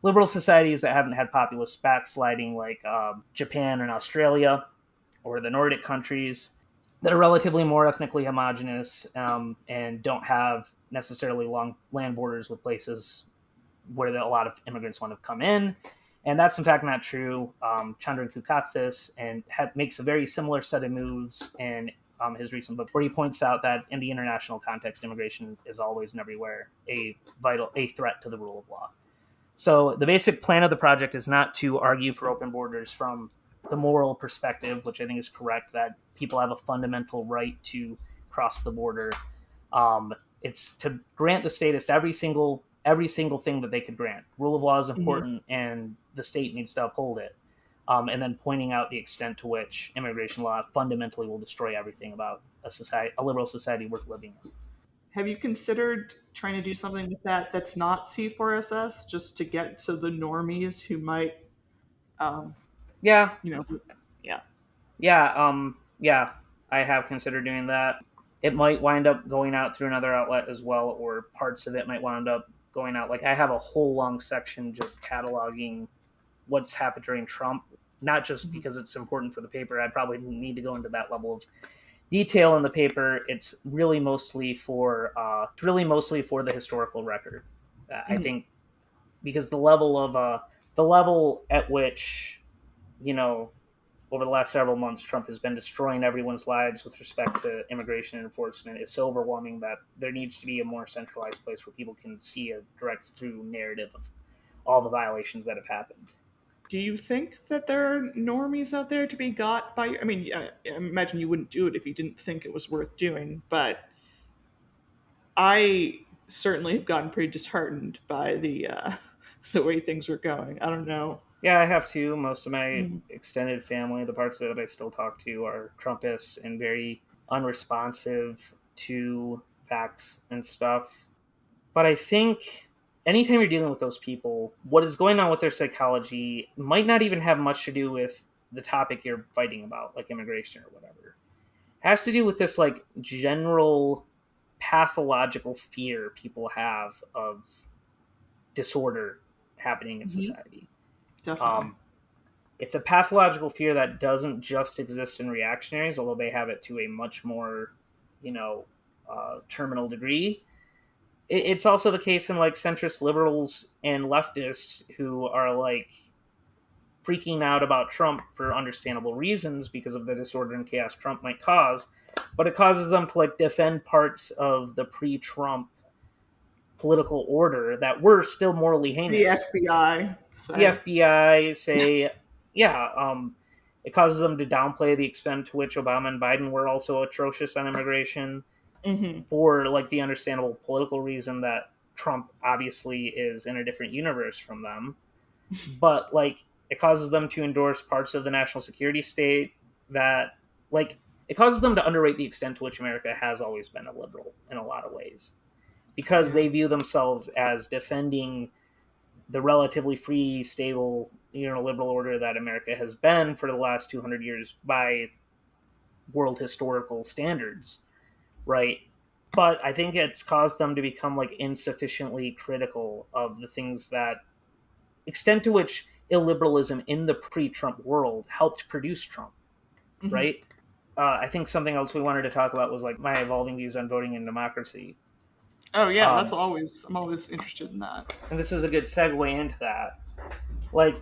Speaker 2: liberal societies that haven't had populist backsliding, like Japan and Australia, or the Nordic countries that are relatively more ethnically homogenous and don't have necessarily long land borders with places where a lot of immigrants want to come in. And that's in fact not true. Chandran Kukathis makes a very similar set of moves in his recent book, where he points out that in the international context, immigration is always and everywhere a threat to the rule of law. So the basic plan of the project is not to argue for open borders from the moral perspective, which I think is correct, that people have a fundamental right to cross the border. It's to grant the status to every single thing that they could grant. Rule of law is important, and the state needs to uphold it. And then pointing out the extent to which immigration law fundamentally will destroy everything about a liberal society worth living in.
Speaker 1: Have you considered trying to do something with that that's not C4SS, just to get to the normies who might, um,
Speaker 2: Yeah,
Speaker 1: you know, yeah.
Speaker 2: yeah, I have considered doing that. It might wind up going out through another outlet as well, or parts of it might wind up going out. Like I have a whole long section just cataloging what's happened during Trump, not just
Speaker 1: Mhm.
Speaker 2: because it's important for the paper. I probably need to go into that level of detail in the paper. It's really mostly for the historical record. I
Speaker 1: Mhm.
Speaker 2: think because the level at which, you know, over the last several months, Trump has been destroying everyone's lives with respect to immigration enforcement is so overwhelming that there needs to be a more centralized place where people can see a direct through narrative of all the violations that have happened.
Speaker 1: Do you think that there are normies out there to be got by? I mean, I imagine you wouldn't do it if you didn't think it was worth doing, but I certainly have gotten pretty disheartened by the the way things are going. I don't know.
Speaker 2: Yeah, I have to. Most of my
Speaker 1: Mhm.
Speaker 2: extended family, the parts that I still talk to, are Trumpists and very unresponsive to facts and stuff. But I think anytime you're dealing with those people, what is going on with their psychology might not even have much to do with the topic you're fighting about, like immigration or whatever. It has to do with this like general pathological fear people have of disorder happening in
Speaker 1: Mhm.
Speaker 2: society.
Speaker 1: Definitely.
Speaker 2: Um, it's a pathological fear that doesn't just exist in reactionaries, although they have it to a much more, you know, terminal degree. It's also the case in like centrist liberals and leftists who are like freaking out about Trump for understandable reasons because of the disorder and chaos Trump might cause, but it causes them to like defend parts of the pre-Trump political order that were still morally
Speaker 1: The
Speaker 2: heinous.
Speaker 1: FBI
Speaker 2: The
Speaker 1: say.
Speaker 2: FBI say, yeah, it causes them to downplay the extent to which Obama and Biden were also atrocious on immigration
Speaker 1: Hmm.
Speaker 2: for like the understandable political reason that Trump obviously is in a different universe from them. But like it causes them to endorse parts of the national security state that like it causes them to underrate the extent to which America has always been a liberal in a lot of ways because
Speaker 1: Yeah.
Speaker 2: they view themselves as defending the relatively free, stable, liberal order that America has been for the last 200 years by world historical standards, right? But I think it's caused them to become like insufficiently critical of the things that extent to which illiberalism in the pre-Trump world helped produce Trump,
Speaker 1: Hmm.
Speaker 2: right? I think something else we wanted to talk about was like my evolving views on voting in democracy.
Speaker 1: Oh yeah, that's
Speaker 2: Um,
Speaker 1: always. I'm always interested in that.
Speaker 2: and this is a good segue into that. Like,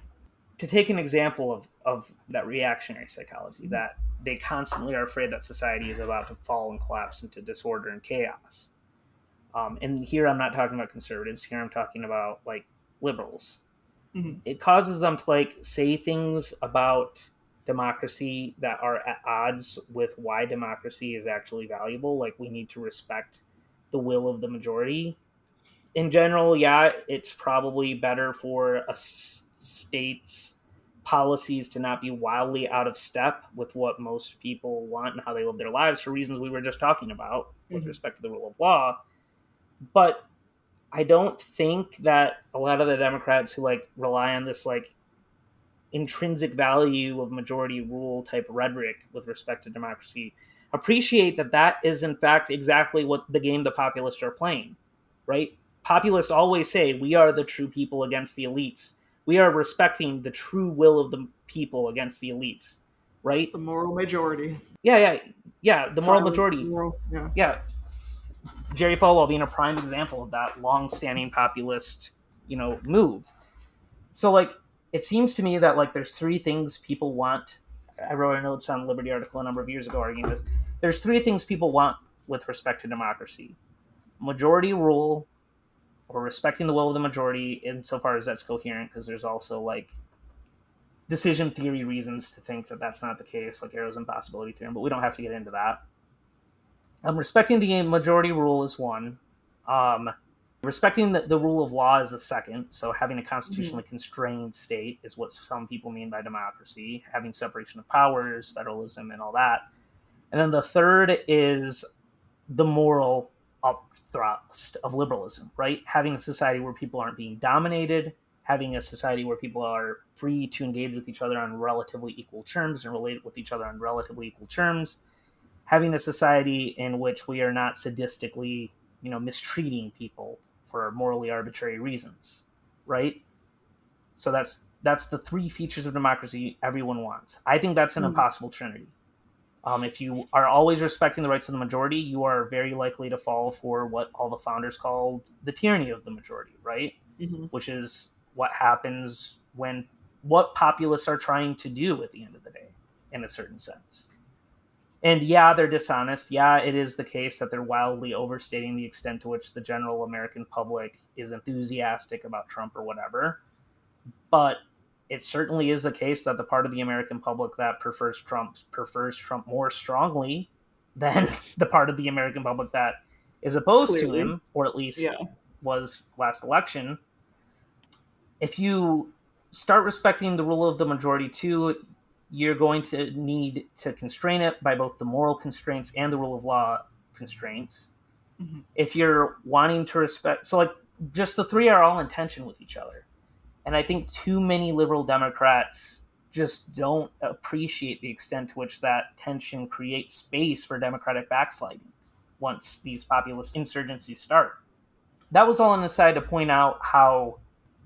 Speaker 2: to take an example of that reactionary psychology,
Speaker 1: Mhm.
Speaker 2: that they constantly are afraid that society is about to fall and collapse into disorder and chaos. And here I'm not talking about conservatives. Here I'm talking about like liberals.
Speaker 1: Mhm.
Speaker 2: It causes them to like say things about democracy that are at odds with why democracy is actually valuable. Like we need to respect the will of the majority. In general, yeah, it's probably better for a state's policies to not be wildly out of step with what most people want and how they live their lives for reasons we were just talking about with
Speaker 1: Mhm.
Speaker 2: respect to the rule of law. But I don't think that a lot of the Democrats who like rely on this like intrinsic value of majority rule type rhetoric with respect to democracy appreciate that that is in fact exactly what the game the populists are playing, right? Populists always say we are the true people against the elites. We are respecting the true will of the people against the elites, right?
Speaker 1: The moral majority.
Speaker 2: Yeah, yeah, yeah. The moral
Speaker 1: Silent
Speaker 2: majority.
Speaker 1: moral. Yeah.
Speaker 2: Yeah, Jerry Falwell being a prime example of that long-standing populist, move. So like it seems to me that like there's three things people want. I wrote a notes on Liberty article a number of years ago arguing this. There's three things people want with respect to democracy: majority rule, or respecting the will of the majority, insofar as that's coherent, because there's also like decision theory reasons to think that that's not the case, like Arrow's impossibility theorem. But we don't have to get into that. Respecting the majority rule is one. Um, Respecting the rule of law is the second. So having a
Speaker 1: Mhm.
Speaker 2: constitutionally constrained state is what some people mean by democracy. Having separation of powers, federalism, and all that. And then the third is the moral upthrust of liberalism, right? Having a society where people aren't being dominated, having a society where people are free to engage with each other on relatively equal terms and relate with each other on relatively equal terms, having a society in which we are not sadistically, mistreating people for morally arbitrary reasons, right? So that's the three features of democracy everyone wants. I think that's an
Speaker 1: Mm.
Speaker 2: impossible trinity. If you are always respecting the rights of the majority, you are very likely to fall for what all the founders called the tyranny of the majority, right?
Speaker 1: Mm-hmm.
Speaker 2: Which is what happens when what populists are trying to do at the end of the day, in a certain sense. And yeah, they're dishonest. Yeah, it is the case that they're wildly overstating the extent to which the general American public is enthusiastic about Trump or whatever. But it certainly is the case that the part of the American public that prefers Trump more strongly than the part of the American public that is opposed to
Speaker 1: Clearly.
Speaker 2: him, or at least
Speaker 1: Yeah.
Speaker 2: was last election. If you start respecting the rule of the majority too, you're going to need to constrain it by both the moral constraints and the rule of law constraints.
Speaker 1: Mm-hmm.
Speaker 2: If you're wanting to respect, so like just the three are all in tension with each other. And I think too many liberal Democrats just don't appreciate the extent to which that tension creates space for democratic backsliding once these populist insurgencies start. That was all an aside to point out how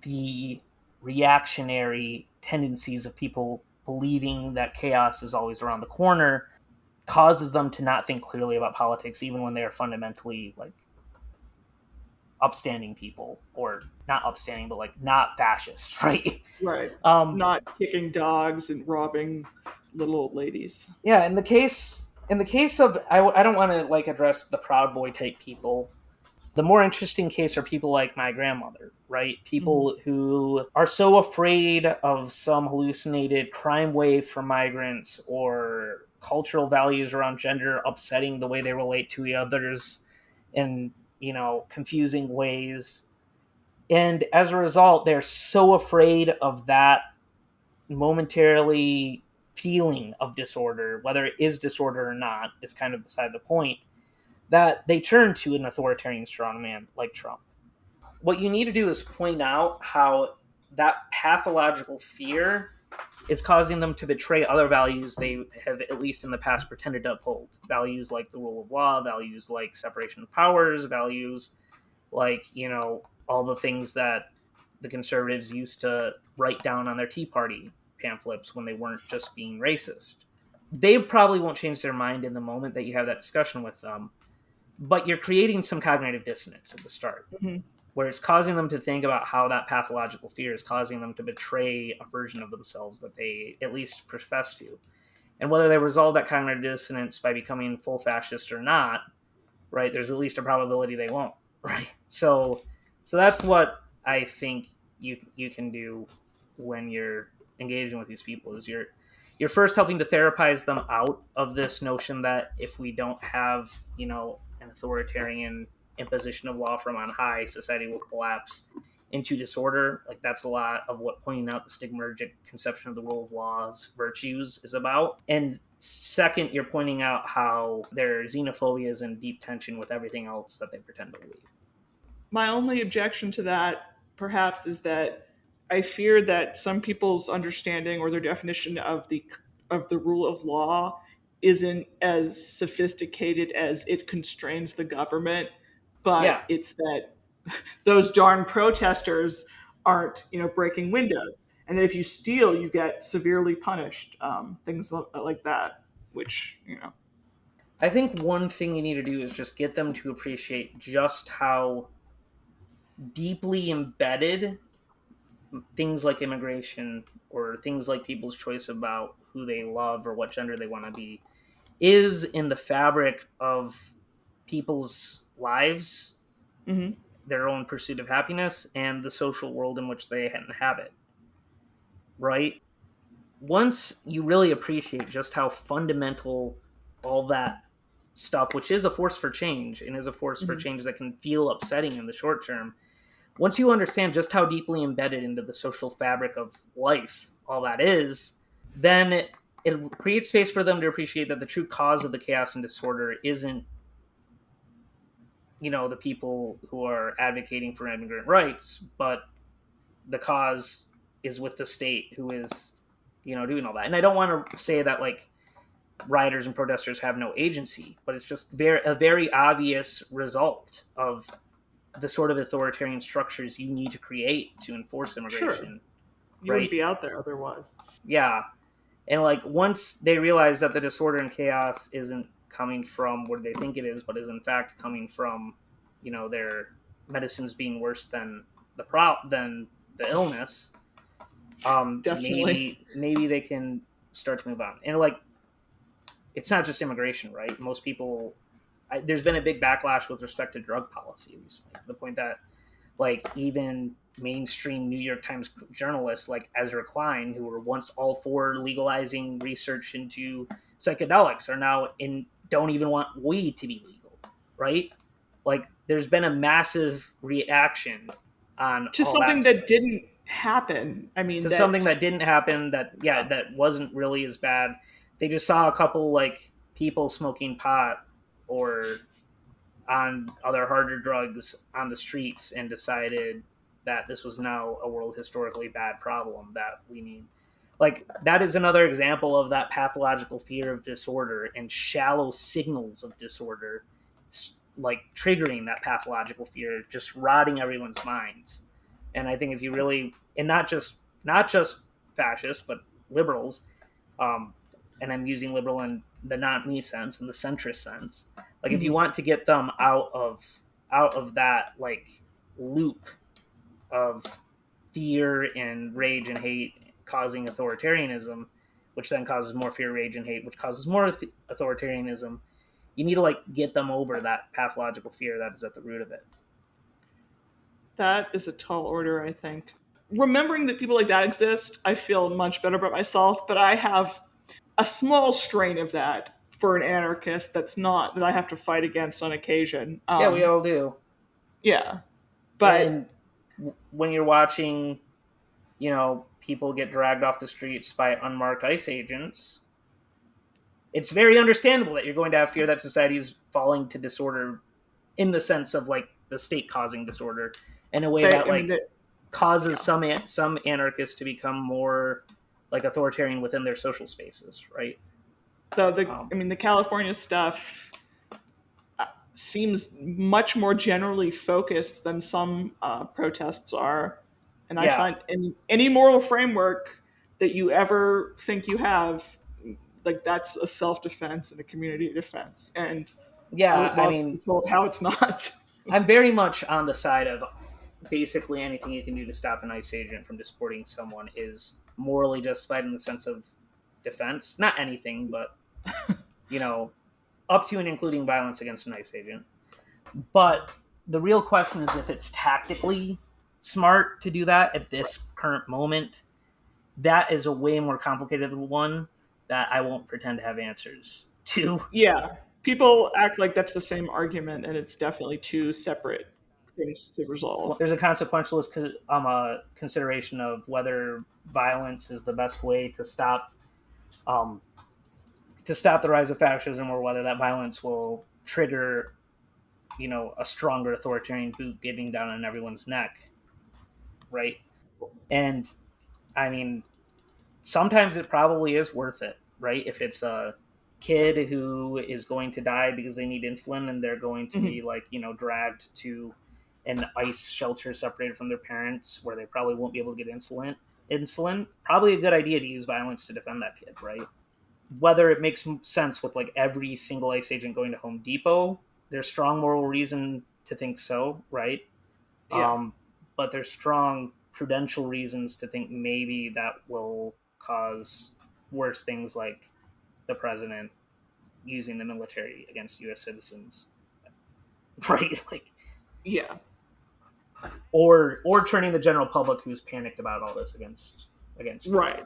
Speaker 2: the reactionary tendencies of people believing that chaos is always around the corner causes them to not think clearly about politics, even when they are fundamentally like upstanding people, or not upstanding, but like not fascist, right?
Speaker 1: Right.
Speaker 2: um
Speaker 1: Not kicking dogs and robbing little old ladies.
Speaker 2: yeah, in the case of I don't want to like address the Proud Boy type people. The more interesting case are people like my grandmother, right?
Speaker 1: Mm-hmm.
Speaker 2: People who are so afraid of some hallucinated crime wave from migrants or cultural values around gender upsetting the way they relate to the others in, confusing ways. And as a result, they're so afraid of that momentarily feeling of disorder, whether it is disorder or not, is kind of beside the point, that they turn to an authoritarian strongman like Trump. What you need to do is point out how that pathological fear is causing them to betray other values they have, at least in the past, pretended to uphold. Values like the rule of law, values like separation of powers, values like, all the things that the conservatives used to write down on their Tea Party pamphlets when they weren't just being racist. They probably won't change their mind in the moment that you have that discussion with them, but you're creating some cognitive dissonance at the start,
Speaker 1: Mm-hmm.
Speaker 2: where it's causing them to think about how that pathological fear is causing them to betray a version of themselves that they at least profess to. And whether they resolve that cognitive dissonance by becoming full fascist or not, right, there's at least a probability they won't, right? So that's what I think you can do when you're engaging with these people, is you're first helping to therapize them out of this notion that if we don't have, an authoritarian imposition of law from on high, society will collapse into disorder. Like, that's a lot of what pointing out the stigmergic conception of the rule of law's virtues is about. And second, you're pointing out how their xenophobia is in deep tension with everything else that they pretend to believe.
Speaker 1: My only objection to that, perhaps, is that I fear that some people's understanding or their definition of the rule of law isn't as sophisticated as it constrains the government,
Speaker 2: Yeah,
Speaker 1: but it's that those darn protesters aren't, breaking windows, and that if you steal, you get severely punished. Things like that, which.
Speaker 2: I think one thing you need to do is just get them to appreciate just how deeply embedded things like immigration or things like people's choice about who they love or what gender they want to be is in the fabric of people's lives,
Speaker 1: Hmm.
Speaker 2: their own pursuit of happiness, and the social world in which they inhabit, right? Once you really appreciate just how fundamental all that stuff, which is a force for change and is a force for
Speaker 1: Hmm.
Speaker 2: change that can feel upsetting in the short term, once you understand just how deeply embedded into the social fabric of life all that is, then it creates space for them to appreciate that the true cause of the chaos and disorder isn't, the people who are advocating for immigrant rights, but the cause is with the state who is, doing all that. And I don't want to say that like rioters and protesters have no agency, but it's just a very obvious result of the sort of authoritarian structures you need to create to enforce immigration.
Speaker 1: Sure. You wouldn't be out there otherwise.
Speaker 2: Yeah. And like once they realize that the disorder and chaos isn't coming from where they think it is, but is in fact coming from, their medicines being worse than the illness,
Speaker 1: Definitely.
Speaker 2: maybe they can start to move on. And like, it's not just immigration, right? Most people, there's been a big backlash with respect to drug policy recently, to the point that like even mainstream New York Times journalists like Ezra Klein, who were once all for legalizing research into psychedelics, are now don't even want weed to be legal, right? Like there's been a massive reaction on
Speaker 1: to something that didn't happen. I mean,
Speaker 2: something that didn't happen, that wasn't really as bad. They just saw a couple like people smoking pot or on other harder drugs on the streets and decided that this was now a world historically bad problem that we need. Like that is another example of that pathological fear of disorder and shallow signals of disorder, like triggering that pathological fear, just rotting everyone's minds. And I think if you really, and not just fascists, but liberals, and I'm using liberal in the not me sense and the centrist sense. Like if you want to get them out of that like loop of fear and rage and hate causing authoritarianism, which then causes more fear, rage, and hate, which causes more authoritarianism, you need to like get them over that pathological fear that is at the root of it.
Speaker 1: That is a tall order, I think. Remembering that people like that exist, I feel much better about myself, but I have a small strain of that for an anarchist that I have to fight against on occasion.
Speaker 2: Yeah, we all do.
Speaker 1: Yeah. But
Speaker 2: and when you're watching, people get dragged off the streets by unmarked ICE agents, it's very understandable that you're going to have fear that society is falling to disorder in the sense of like the state causing disorder in a way that causes some anarchists to become more like authoritarian within their social spaces, right?
Speaker 1: So the California stuff seems much more generally focused than some protests are, and I find any moral framework that you ever think you have, like that's a self-defense and a community defense, and I would be told how it's not.
Speaker 2: I'm very much on the side of basically anything you can do to stop an ICE agent from deporting someone is morally justified in the sense of defense. Not anything, but up to and including violence against an ICE agent. But the real question is if it's tactically smart to do that at this current moment. That is a way more complicated one that I won't pretend to have answers to.
Speaker 1: Yeah, people act like that's the same argument, and it's definitely two separate things to resolve.
Speaker 2: Well, there's a consequentialist consideration of whether violence is the best way to stop the rise of fascism, or whether that violence will trigger, a stronger authoritarian boot getting down on everyone's neck, right? And I mean, sometimes it probably is worth it, right? If it's a kid who is going to die because they need insulin and they're going to be like, dragged to an ICE shelter separated from their parents where they probably won't be able to get insulin, probably a good idea to use violence to defend that kid, right? Whether it makes sense with like every single ICE agent going to Home Depot, there's strong moral reason to think so, right?
Speaker 1: Yeah.
Speaker 2: But there's strong prudential reasons to think maybe that will cause worse things, like the president using the military against U.S. citizens, right? Like,
Speaker 1: yeah,
Speaker 2: or turning the general public who's panicked about all this against.
Speaker 1: Right.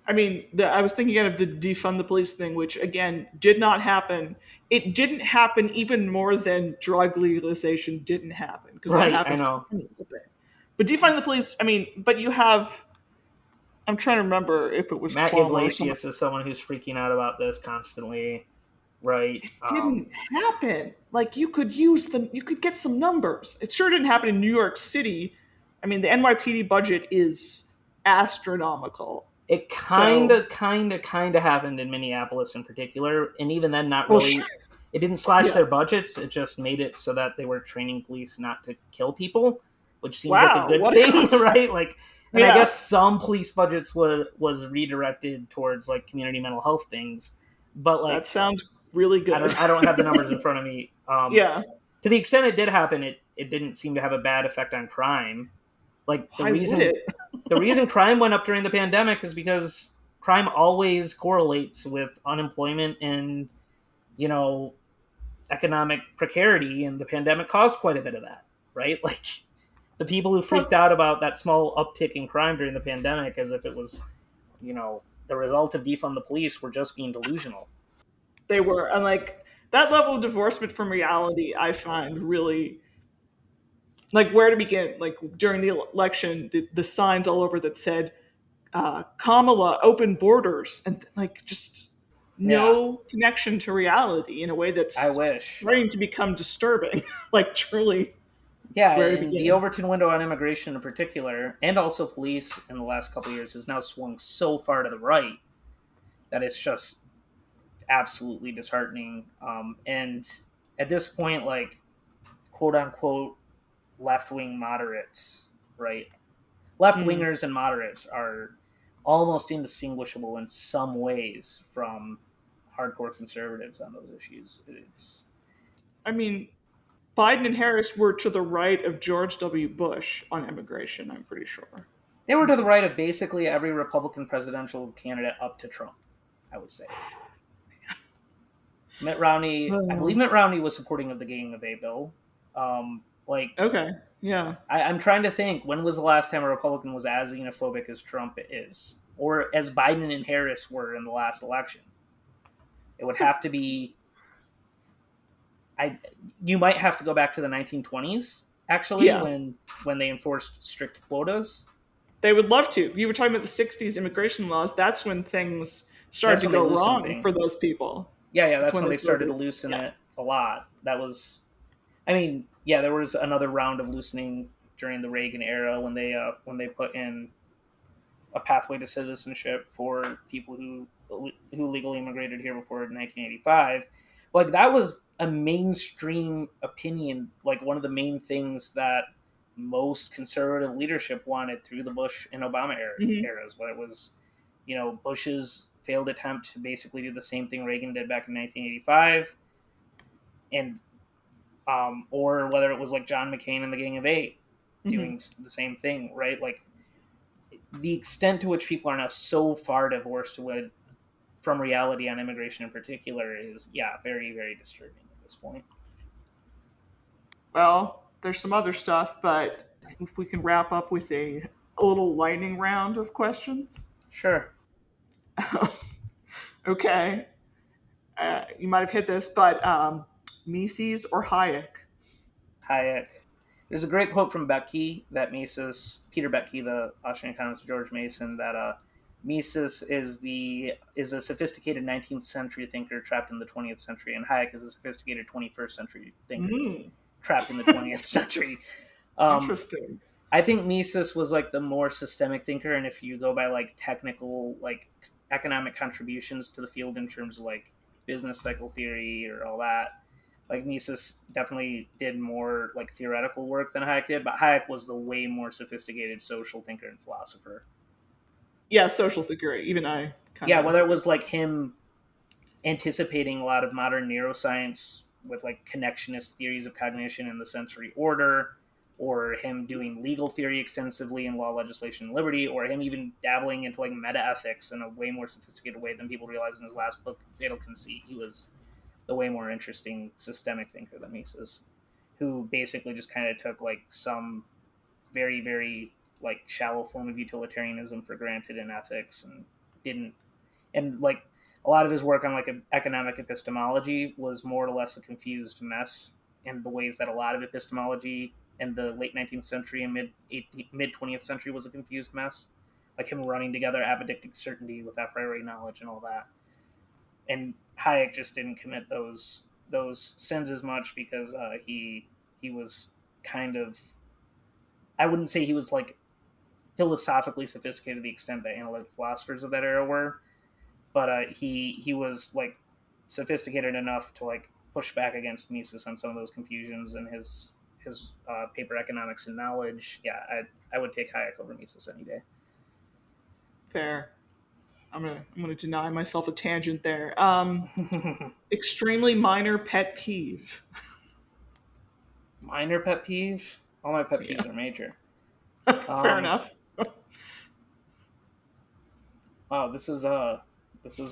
Speaker 1: I mean, I was thinking of the defund the police thing, which again did not happen. It didn't happen even more than drug legalization didn't happen, because that happened.
Speaker 2: I know.
Speaker 1: But defund the police. I mean, but you have. I'm trying to remember if it was
Speaker 2: Matt
Speaker 1: Cuomo or someone.
Speaker 2: Iglesias is someone who's freaking out about this constantly, right?
Speaker 1: Didn't happen. Like you could use them. You could get some numbers. It sure didn't happen in New York City. I mean, the NYPD budget is astronomical.
Speaker 2: It
Speaker 1: So,
Speaker 2: kind of happened in Minneapolis in particular, and even then, not
Speaker 1: well, sure,
Speaker 2: really. It didn't slash
Speaker 1: yeah.
Speaker 2: their budgets. It just made it so that they were training police not to kill people, which seems like a
Speaker 1: Wow,
Speaker 2: good
Speaker 1: what a
Speaker 2: thing, right?
Speaker 1: concept.
Speaker 2: Like, and I
Speaker 1: Yeah,
Speaker 2: guess some police budgets was redirected towards like community mental health things, but
Speaker 1: that
Speaker 2: like
Speaker 1: sounds really good.
Speaker 2: I don't have the numbers in front of me.
Speaker 1: Yeah.
Speaker 2: To the extent it did happen, it didn't seem to have a bad effect on crime. Like
Speaker 1: Why would it?
Speaker 2: the reason crime went up during the pandemic is because crime always correlates with unemployment and, you know, economic precarity, and the pandemic caused quite a bit of that, right? Like the people who freaked
Speaker 1: Plus,
Speaker 2: out about that small uptick in crime during the pandemic as if it was, the result of defund the police were just being delusional.
Speaker 1: they were, and like that level of divorcement from reality, I find really like where to begin. Like during the election, the signs all over that said Kamala open borders and like just
Speaker 2: Yeah,
Speaker 1: no connection to reality in a way
Speaker 2: I
Speaker 1: that's
Speaker 2: wish.
Speaker 1: starting to become disturbing. Like truly,
Speaker 2: Yeah,
Speaker 1: where to
Speaker 2: and the
Speaker 1: begin?
Speaker 2: Overton window on immigration in particular, and also police in the last couple of years, has now swung so far to the right that it's just absolutely disheartening. And at this point, like quote unquote left wing moderates, right? Left
Speaker 1: Hmm.
Speaker 2: wingers and moderates are almost indistinguishable in some ways from hardcore conservatives on those issues. It's
Speaker 1: I mean, Biden and Harris were to the right of George W. Bush on immigration. I'm pretty sure.
Speaker 2: They were to the right of basically every Republican presidential candidate up to Trump, I would say. Mitt Romney, I believe
Speaker 1: Oh,
Speaker 2: Mitt Romney was supporting of the Getting of A bill. Like,
Speaker 1: okay. Yeah.
Speaker 2: I'm trying to think, when was the last time a Republican was as xenophobic as Trump is, or as Biden and Harris were in the last election? It would
Speaker 1: So
Speaker 2: have to be. I You might have to go back to the 1920s actually,
Speaker 1: yeah,
Speaker 2: when they enforced strict quotas.
Speaker 1: they would love to. You were talking about the '60s immigration laws. That's when things started
Speaker 2: That's
Speaker 1: to
Speaker 2: when they
Speaker 1: go
Speaker 2: loosened
Speaker 1: wrong for
Speaker 2: things.
Speaker 1: those people.
Speaker 2: Yeah,
Speaker 1: That's
Speaker 2: that's
Speaker 1: when
Speaker 2: when
Speaker 1: they
Speaker 2: they started to
Speaker 1: started.
Speaker 2: loosen
Speaker 1: Yeah.
Speaker 2: it a lot. That was, I mean, yeah, there was another round of loosening during the Reagan era when they put in a pathway to citizenship for people who legally immigrated here before 1985. Like that was a mainstream opinion, like one of the main things that most conservative leadership wanted through the Bush and Obama
Speaker 1: Hmm.
Speaker 2: eras, where it was, Bush's failed attempt to basically do the same thing Reagan did back in 1985, and or whether it was like John McCain and the Gang of Eight
Speaker 1: Hmm.
Speaker 2: doing the same thing, right? Like the extent to which people are now so far divorced from reality on immigration in particular is, yeah, very, very disturbing at this point.
Speaker 1: Well, there's some other stuff, but if we can wrap up with a little lightning round of questions.
Speaker 2: Sure.
Speaker 1: Okay. You might have hit this, but Mises or Hayek?
Speaker 2: Hayek. There's a great quote from Becky that Peter Becky, the Austrian economist George Mason, that Mises is a sophisticated 19th century thinker trapped in the 20th century, and Hayek is a sophisticated 21st century thinker
Speaker 1: Mm,
Speaker 2: trapped in the 20th century. Um,
Speaker 1: interesting.
Speaker 2: I think Mises was like the more systemic thinker, and if you go by like technical like economic contributions to the field in terms of like business cycle theory or all that, like Mises definitely did more like theoretical work than Hayek did, but Hayek was the way more sophisticated social thinker and philosopher.
Speaker 1: Yeah, social theory. Even I kind
Speaker 2: Yeah,
Speaker 1: of.
Speaker 2: whether it was like him anticipating a lot of modern neuroscience with like connectionist theories of cognition and the sensory order, or him doing legal theory extensively in law, legislation, and liberty, or him even dabbling into like meta ethics in a way more sophisticated way than people realize in his last book, Fatal Conceit. He was the way more interesting systemic thinker than Mises, who basically just kind of took like some very, very like shallow form of utilitarianism for granted in ethics and didn't and like a lot of his work on like economic epistemology was more or less a confused mess in the ways that a lot of epistemology in the late 19th century and mid 20th century was a confused mess. like him running together apodictic certainty with a priori knowledge and all that. And Hayek just didn't commit those sins as much because he was kind of, I wouldn't say he was like philosophically sophisticated to the extent that analytic philosophers of that era were, but he was like sophisticated enough to like push back against Mises on some of those confusions and his paper Economics and Knowledge. Yeah, I would take Hayek over Mises any day.
Speaker 1: Fair. I'm gonna deny myself a tangent there. Extremely minor pet peeve.
Speaker 2: Minor pet peeve. All my pet
Speaker 1: Yeah.
Speaker 2: peeves are major.
Speaker 1: Fair
Speaker 2: Um,
Speaker 1: enough.
Speaker 2: wow, this is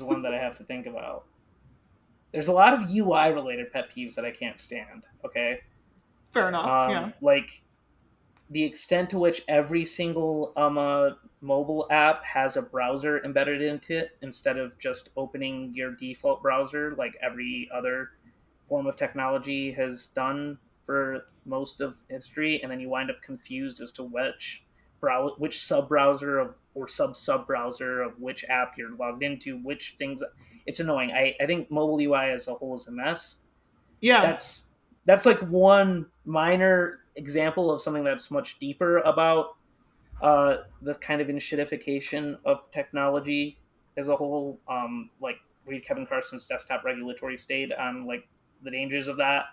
Speaker 2: one that I have to think about. There's a lot of UI related pet peeves that I can't stand. Okay,
Speaker 1: Fair enough. Yeah.
Speaker 2: like the extent to which every single mobile app has a browser embedded into it instead of just opening your default browser like every other form of technology has done for most of history, and then you wind up confused as to which sub browser or sub browser of which app you're logged into, which things. It's annoying. I think mobile UI as a whole is a mess.
Speaker 1: Yeah.
Speaker 2: That's like one minor example of something that's much deeper about the kind of enshittification of technology as a whole. Like read Kevin Carson's Desktop Regulatory State on like the dangers of that.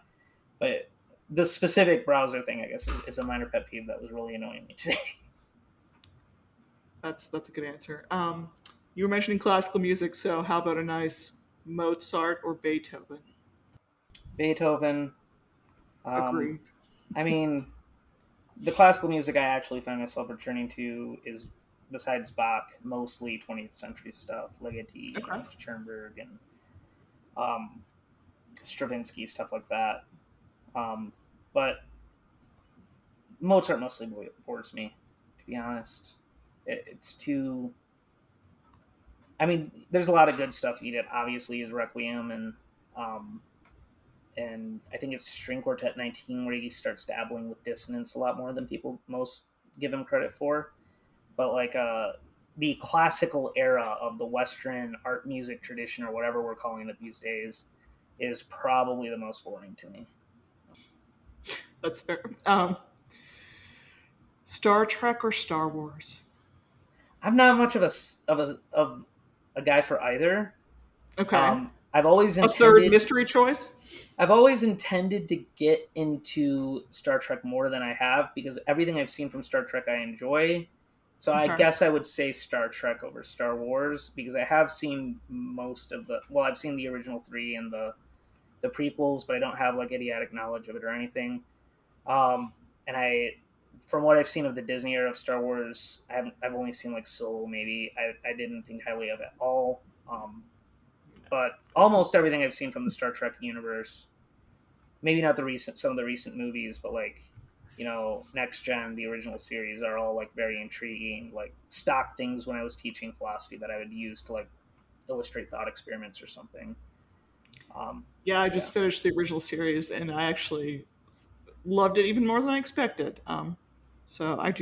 Speaker 2: But the specific browser thing, I guess, is a minor pet peeve that was really annoying me today.
Speaker 1: That's a good answer. You were mentioning classical music, so how about a nice Mozart or Beethoven?
Speaker 2: Beethoven. Um,
Speaker 1: Agreed.
Speaker 2: I mean, the classical music I actually find myself returning to is, besides Bach, mostly 20th century stuff, Ligeti
Speaker 1: Okay.
Speaker 2: and Schoenberg and um, Stravinsky, stuff like that. Um, but Mozart mostly bores me, to be honest. It's too. I mean, there's a lot of good stuff. He did, obviously, his Requiem um, and I think it's String Quartet 19 where he starts dabbling with dissonance a lot more than people most give him credit for. But like the classical era of the Western art music tradition or whatever we're calling it these days is probably the most boring to me.
Speaker 1: That's fair. Star Trek or Star Wars?
Speaker 2: I'm not much of a guy for either.
Speaker 1: Okay.
Speaker 2: I've always
Speaker 1: A third
Speaker 2: intended
Speaker 1: mystery choice?
Speaker 2: to get into Star Trek more than I have because everything I've seen from Star Trek I enjoy. So I
Speaker 1: Okay.
Speaker 2: guess I would say Star Trek over Star Wars because I have seen most of I've seen the original three and the prequels, but I don't have like idiotic knowledge of it or anything. And from what I've seen of the Disney era of Star Wars, I've only seen like Solo. Maybe I didn't think highly of it at all. But almost everything I've seen from the Star Trek universe, maybe not some of the recent movies, but like Next Gen, the original series, are all like very intriguing, like stock things when I was teaching philosophy that I would use to like illustrate thought experiments or something.
Speaker 1: Yeah, I
Speaker 2: So yeah,
Speaker 1: just finished the original series and I actually loved it even more than I expected. So I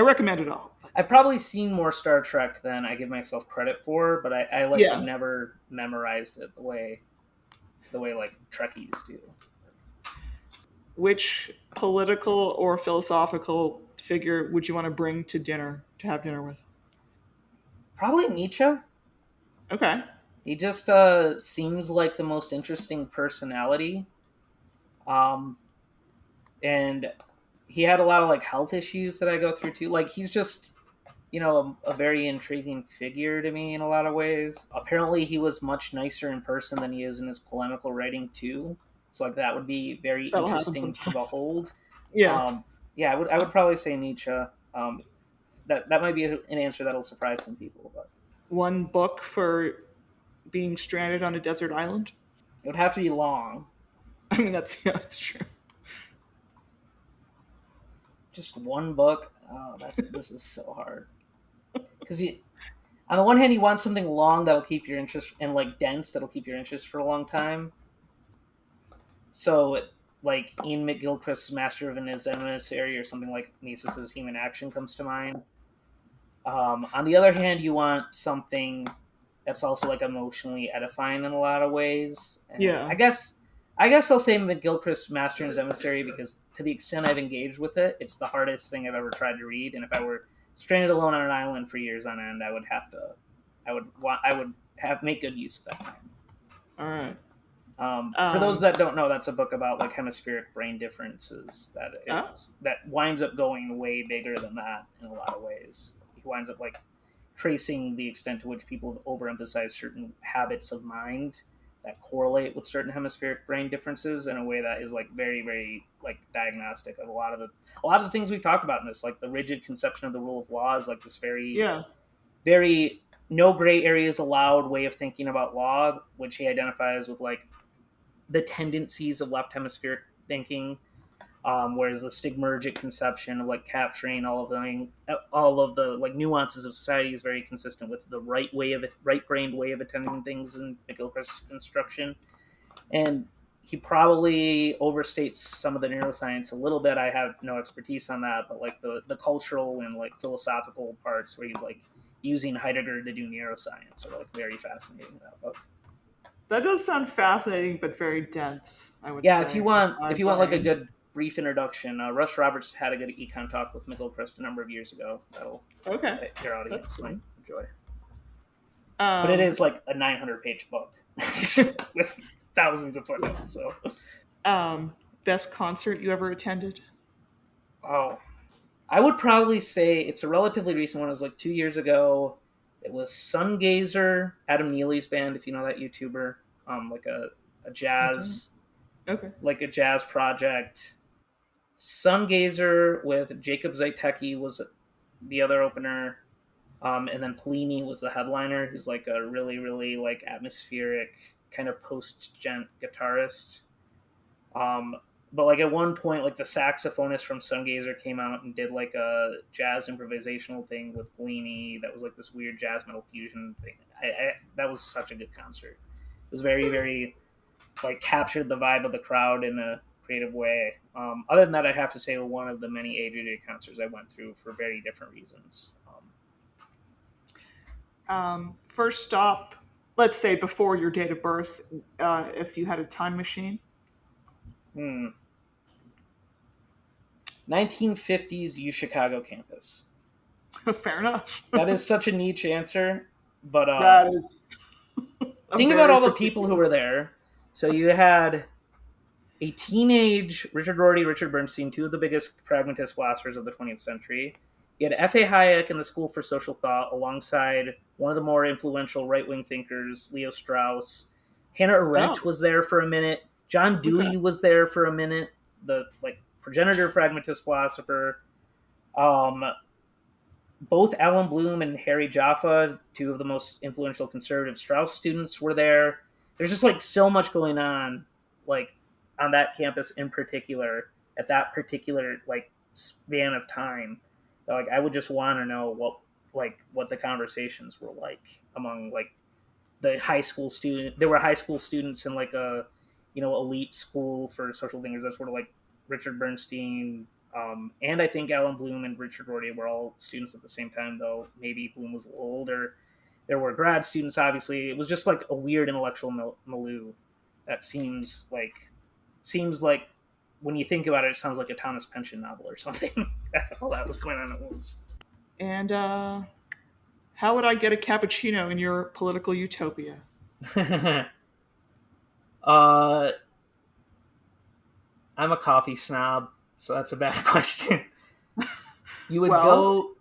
Speaker 1: recommend it all. But
Speaker 2: I've probably seen more Star Trek than I give myself credit for, but I like have
Speaker 1: yeah,
Speaker 2: never memorized it the way like Trekkies do.
Speaker 1: which political or philosophical figure would you want to bring to dinner to have dinner with?
Speaker 2: Probably Nietzsche.
Speaker 1: Okay.
Speaker 2: He just seems like the most interesting personality. Um, and he had a lot of like health issues that I go through too. Like he's just a very intriguing figure to me in a lot of ways. Apparently, he was much nicer in person than he is in his polemical writing too. So like that would be very
Speaker 1: That'll happen
Speaker 2: interesting to
Speaker 1: sometimes.
Speaker 2: behold.
Speaker 1: Yeah.
Speaker 2: Um, yeah, I would probably say Nietzsche. That might be an answer that'll surprise some people, but
Speaker 1: One book for being stranded on a desert island.
Speaker 2: it would have to be long.
Speaker 1: I mean, that's true.
Speaker 2: Just one book. Oh, this is so hard because you on the one hand you want something long that'll keep your interest and like dense that'll keep your interest for a long time. So like Ian McGilchrist's Master of an Emissary or something like Mises's Human Action comes to mind. On the other hand, you want something that's also like emotionally edifying in a lot of ways. And
Speaker 1: Yeah.
Speaker 2: I guess I'll say McGilchrist's Master and His Emissary because to the extent I've engaged with it, it's the hardest thing I've ever tried to read. And if I were stranded alone on an island for years on end, I would have make good use of that time.
Speaker 1: All right.
Speaker 2: For those
Speaker 1: Um,
Speaker 2: that don't know, that's a book about like hemispheric brain differences
Speaker 1: oh,
Speaker 2: that winds up going way bigger than that in a lot of ways. He winds up like tracing the extent to which people overemphasize certain habits of mind that correlate with certain hemispheric brain differences in a way that is like very very like diagnostic of a lot of the things we've talked about in this, like the rigid conception of the rule of law is like this very
Speaker 1: yeah.
Speaker 2: very no gray areas allowed way of thinking about law, which he identifies with like the tendencies of left hemispheric thinking, whereas the stigmergic conception of like capturing all of the like nuances of society is very consistent with the right brained way of attending things in McGilchrist's construction. And he probably overstates some of the neuroscience a little bit. I have no expertise on that, but like the cultural and like philosophical parts where he's like using Heidegger to do neuroscience are like very fascinating in that book.
Speaker 1: That does sound fascinating, but very dense, I would
Speaker 2: Yeah,
Speaker 1: say, for my
Speaker 2: if you want like a
Speaker 1: brain.
Speaker 2: good brief introduction, Russ Roberts had a good econ talk with McGilchrist a number of years ago.
Speaker 1: Okay.
Speaker 2: That your
Speaker 1: That's
Speaker 2: audience might
Speaker 1: cool.
Speaker 2: enjoy. But it
Speaker 1: Um,
Speaker 2: is like a 900-page book with thousands of footnotes. So,
Speaker 1: best concert you ever attended?
Speaker 2: oh, I would probably say it's a relatively recent one. It was like 2 years ago. It was Sungazer, Adam Neely's band, if you know that YouTuber, like a
Speaker 1: I don't.
Speaker 2: jazz
Speaker 1: Okay.
Speaker 2: like a jazz project. Sungazer with Jacob Zaiteki was the other opener, and then Plini was the headliner, who's like a really, really like atmospheric kind of post-gent guitarist. Um, but like at one point, like the saxophonist from Sungazer came out and did like a jazz improvisational thing with Plini that was like this weird jazz metal fusion thing. That was such a good concert. It was very, very like captured the vibe of the crowd in a creative way. Other than that, I'd have to say one of the many AJJ concerts I went through for very different reasons.
Speaker 1: First stop, let's say before your date of birth, if you had a time machine.
Speaker 2: Hmm. 1950s U Chicago campus.
Speaker 1: Fair enough.
Speaker 2: That is such a niche answer, but
Speaker 1: That is a
Speaker 2: think about
Speaker 1: very
Speaker 2: all the people who
Speaker 1: particular.
Speaker 2: were there. So you had a teenage Richard Rorty, Richard Bernstein, two of the biggest pragmatist philosophers of the 20th century. You had F.A. Hayek in the School for Social Thought alongside one of the more influential right wing thinkers, Leo Strauss. Hannah Arendt
Speaker 1: Oh,
Speaker 2: was there for a minute. John
Speaker 1: okay.
Speaker 2: Dewey was there for a minute, the like progenitor pragmatist philosopher. Um, Both Alan Bloom and Harry Jaffa, two of the most influential conservative Strauss students, were there. There's just like so much going on, like on that campus in particular, at that particular like span of time. That, like I would just want to know what the conversations were like among like the high school student. There were high school students in like a elite school for social thinkers. That's sort of like Richard Bernstein, and I think Alan Bloom and Richard Rorty were all students at the same time, though maybe Bloom was a little older. There were grad students, obviously. It was just like a weird intellectual milieu that seems like when you think about it, it sounds like a Thomas Pynchon novel or something. All that was going on at once.
Speaker 1: And how would I get a cappuccino in your political utopia?
Speaker 2: uh, I'm a coffee snob, so that's a bad question. You would
Speaker 1: Well,
Speaker 2: go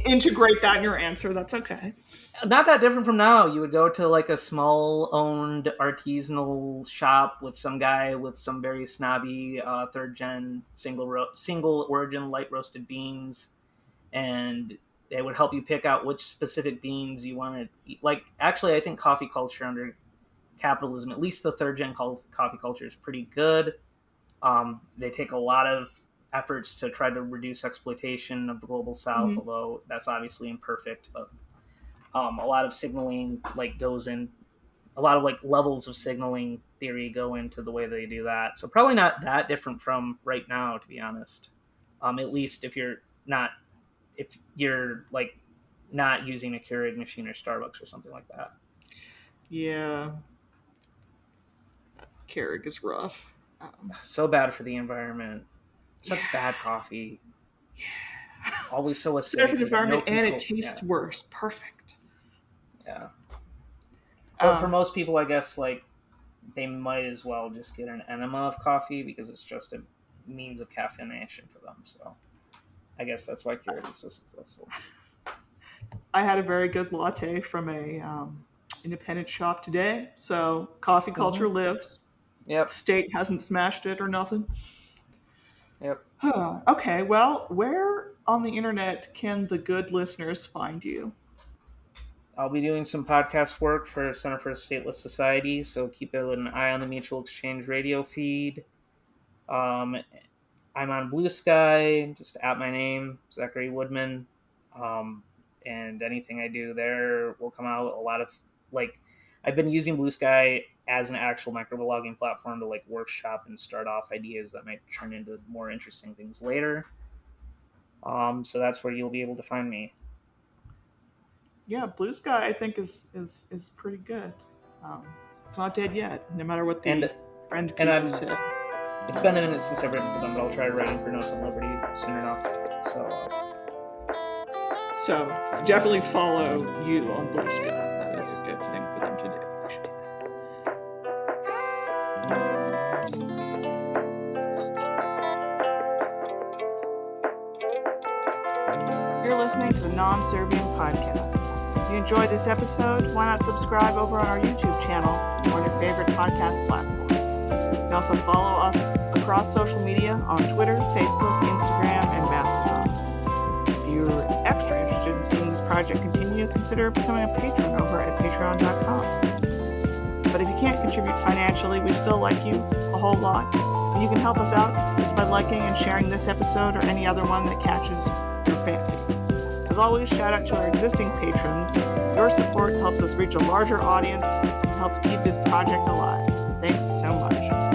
Speaker 1: integrate that in your answer. That's okay.
Speaker 2: not that different from now. You would go to like a small owned artisanal shop with some guy with some very snobby third gen single origin light roasted beans, and they would help you pick out which specific beans you want to eat. Like actually, I think coffee culture under capitalism, at least the third gen coffee culture, is pretty good. They take a lot of efforts to try to reduce exploitation of the global south,
Speaker 1: Mhm.
Speaker 2: although that's obviously imperfect. But a lot of signaling like goes in, a lot of like levels of signaling theory go into the way they do that. So probably not that different from right now, to be honest. At least if you're not if you're like not using a Keurig machine or Starbucks or something like that.
Speaker 1: Yeah. Keurig is rough.
Speaker 2: So bad for the environment. Such bad coffee. Always so
Speaker 1: It's bad for
Speaker 2: acidic.
Speaker 1: the
Speaker 2: You got no
Speaker 1: environment, and it
Speaker 2: control.
Speaker 1: tastes worse. Perfect.
Speaker 2: Yeah. But for most people, I guess, like, they might as well just get an enema of coffee because it's just a means of caffeination for them. So I guess that's why Keurig is so successful.
Speaker 1: I had a very good latte from a independent shop today. So coffee culture lives.
Speaker 2: Yep.
Speaker 1: State hasn't smashed it or nothing.
Speaker 2: Yep.
Speaker 1: Okay, well, where on the internet can the good listeners find you?
Speaker 2: I'll be doing some podcast work for Center for a Stateless Society, so keep an eye on the Mutual Exchange radio feed. I'm on Bluesky, just at my name, Zachary Woodman. And anything I do there will come out. A lot of, like, I've been using Bluesky as an actual microblogging platform to, like, workshop and start off ideas that might turn into more interesting things later. So that's where you'll be able to find me.
Speaker 1: Yeah, Bluesky I think is pretty good. It's not dead yet, no matter what the friend pieces said.
Speaker 2: It's been a minute since I've written for them, but I'll try writing for Notes on Liberty soon enough.
Speaker 1: So definitely follow you on Bluesky. That is a good thing for them to do. They should do that. You're listening to the Non-Serviam podcast. If you enjoyed this episode, why not subscribe over on our YouTube channel or on your favorite podcast platform. You can also follow us across social media on Twitter, Facebook, Instagram, and Mastodon. If you're extra interested in seeing this project continue, consider becoming a patron over at patreon.com. But if you can't contribute financially, we still like you a whole lot. And you can help us out just by liking and sharing this episode or any other one that catches your fancy. As always, shout out to our existing patrons. Your support helps us reach a larger audience and helps keep this project alive. Thanks so much.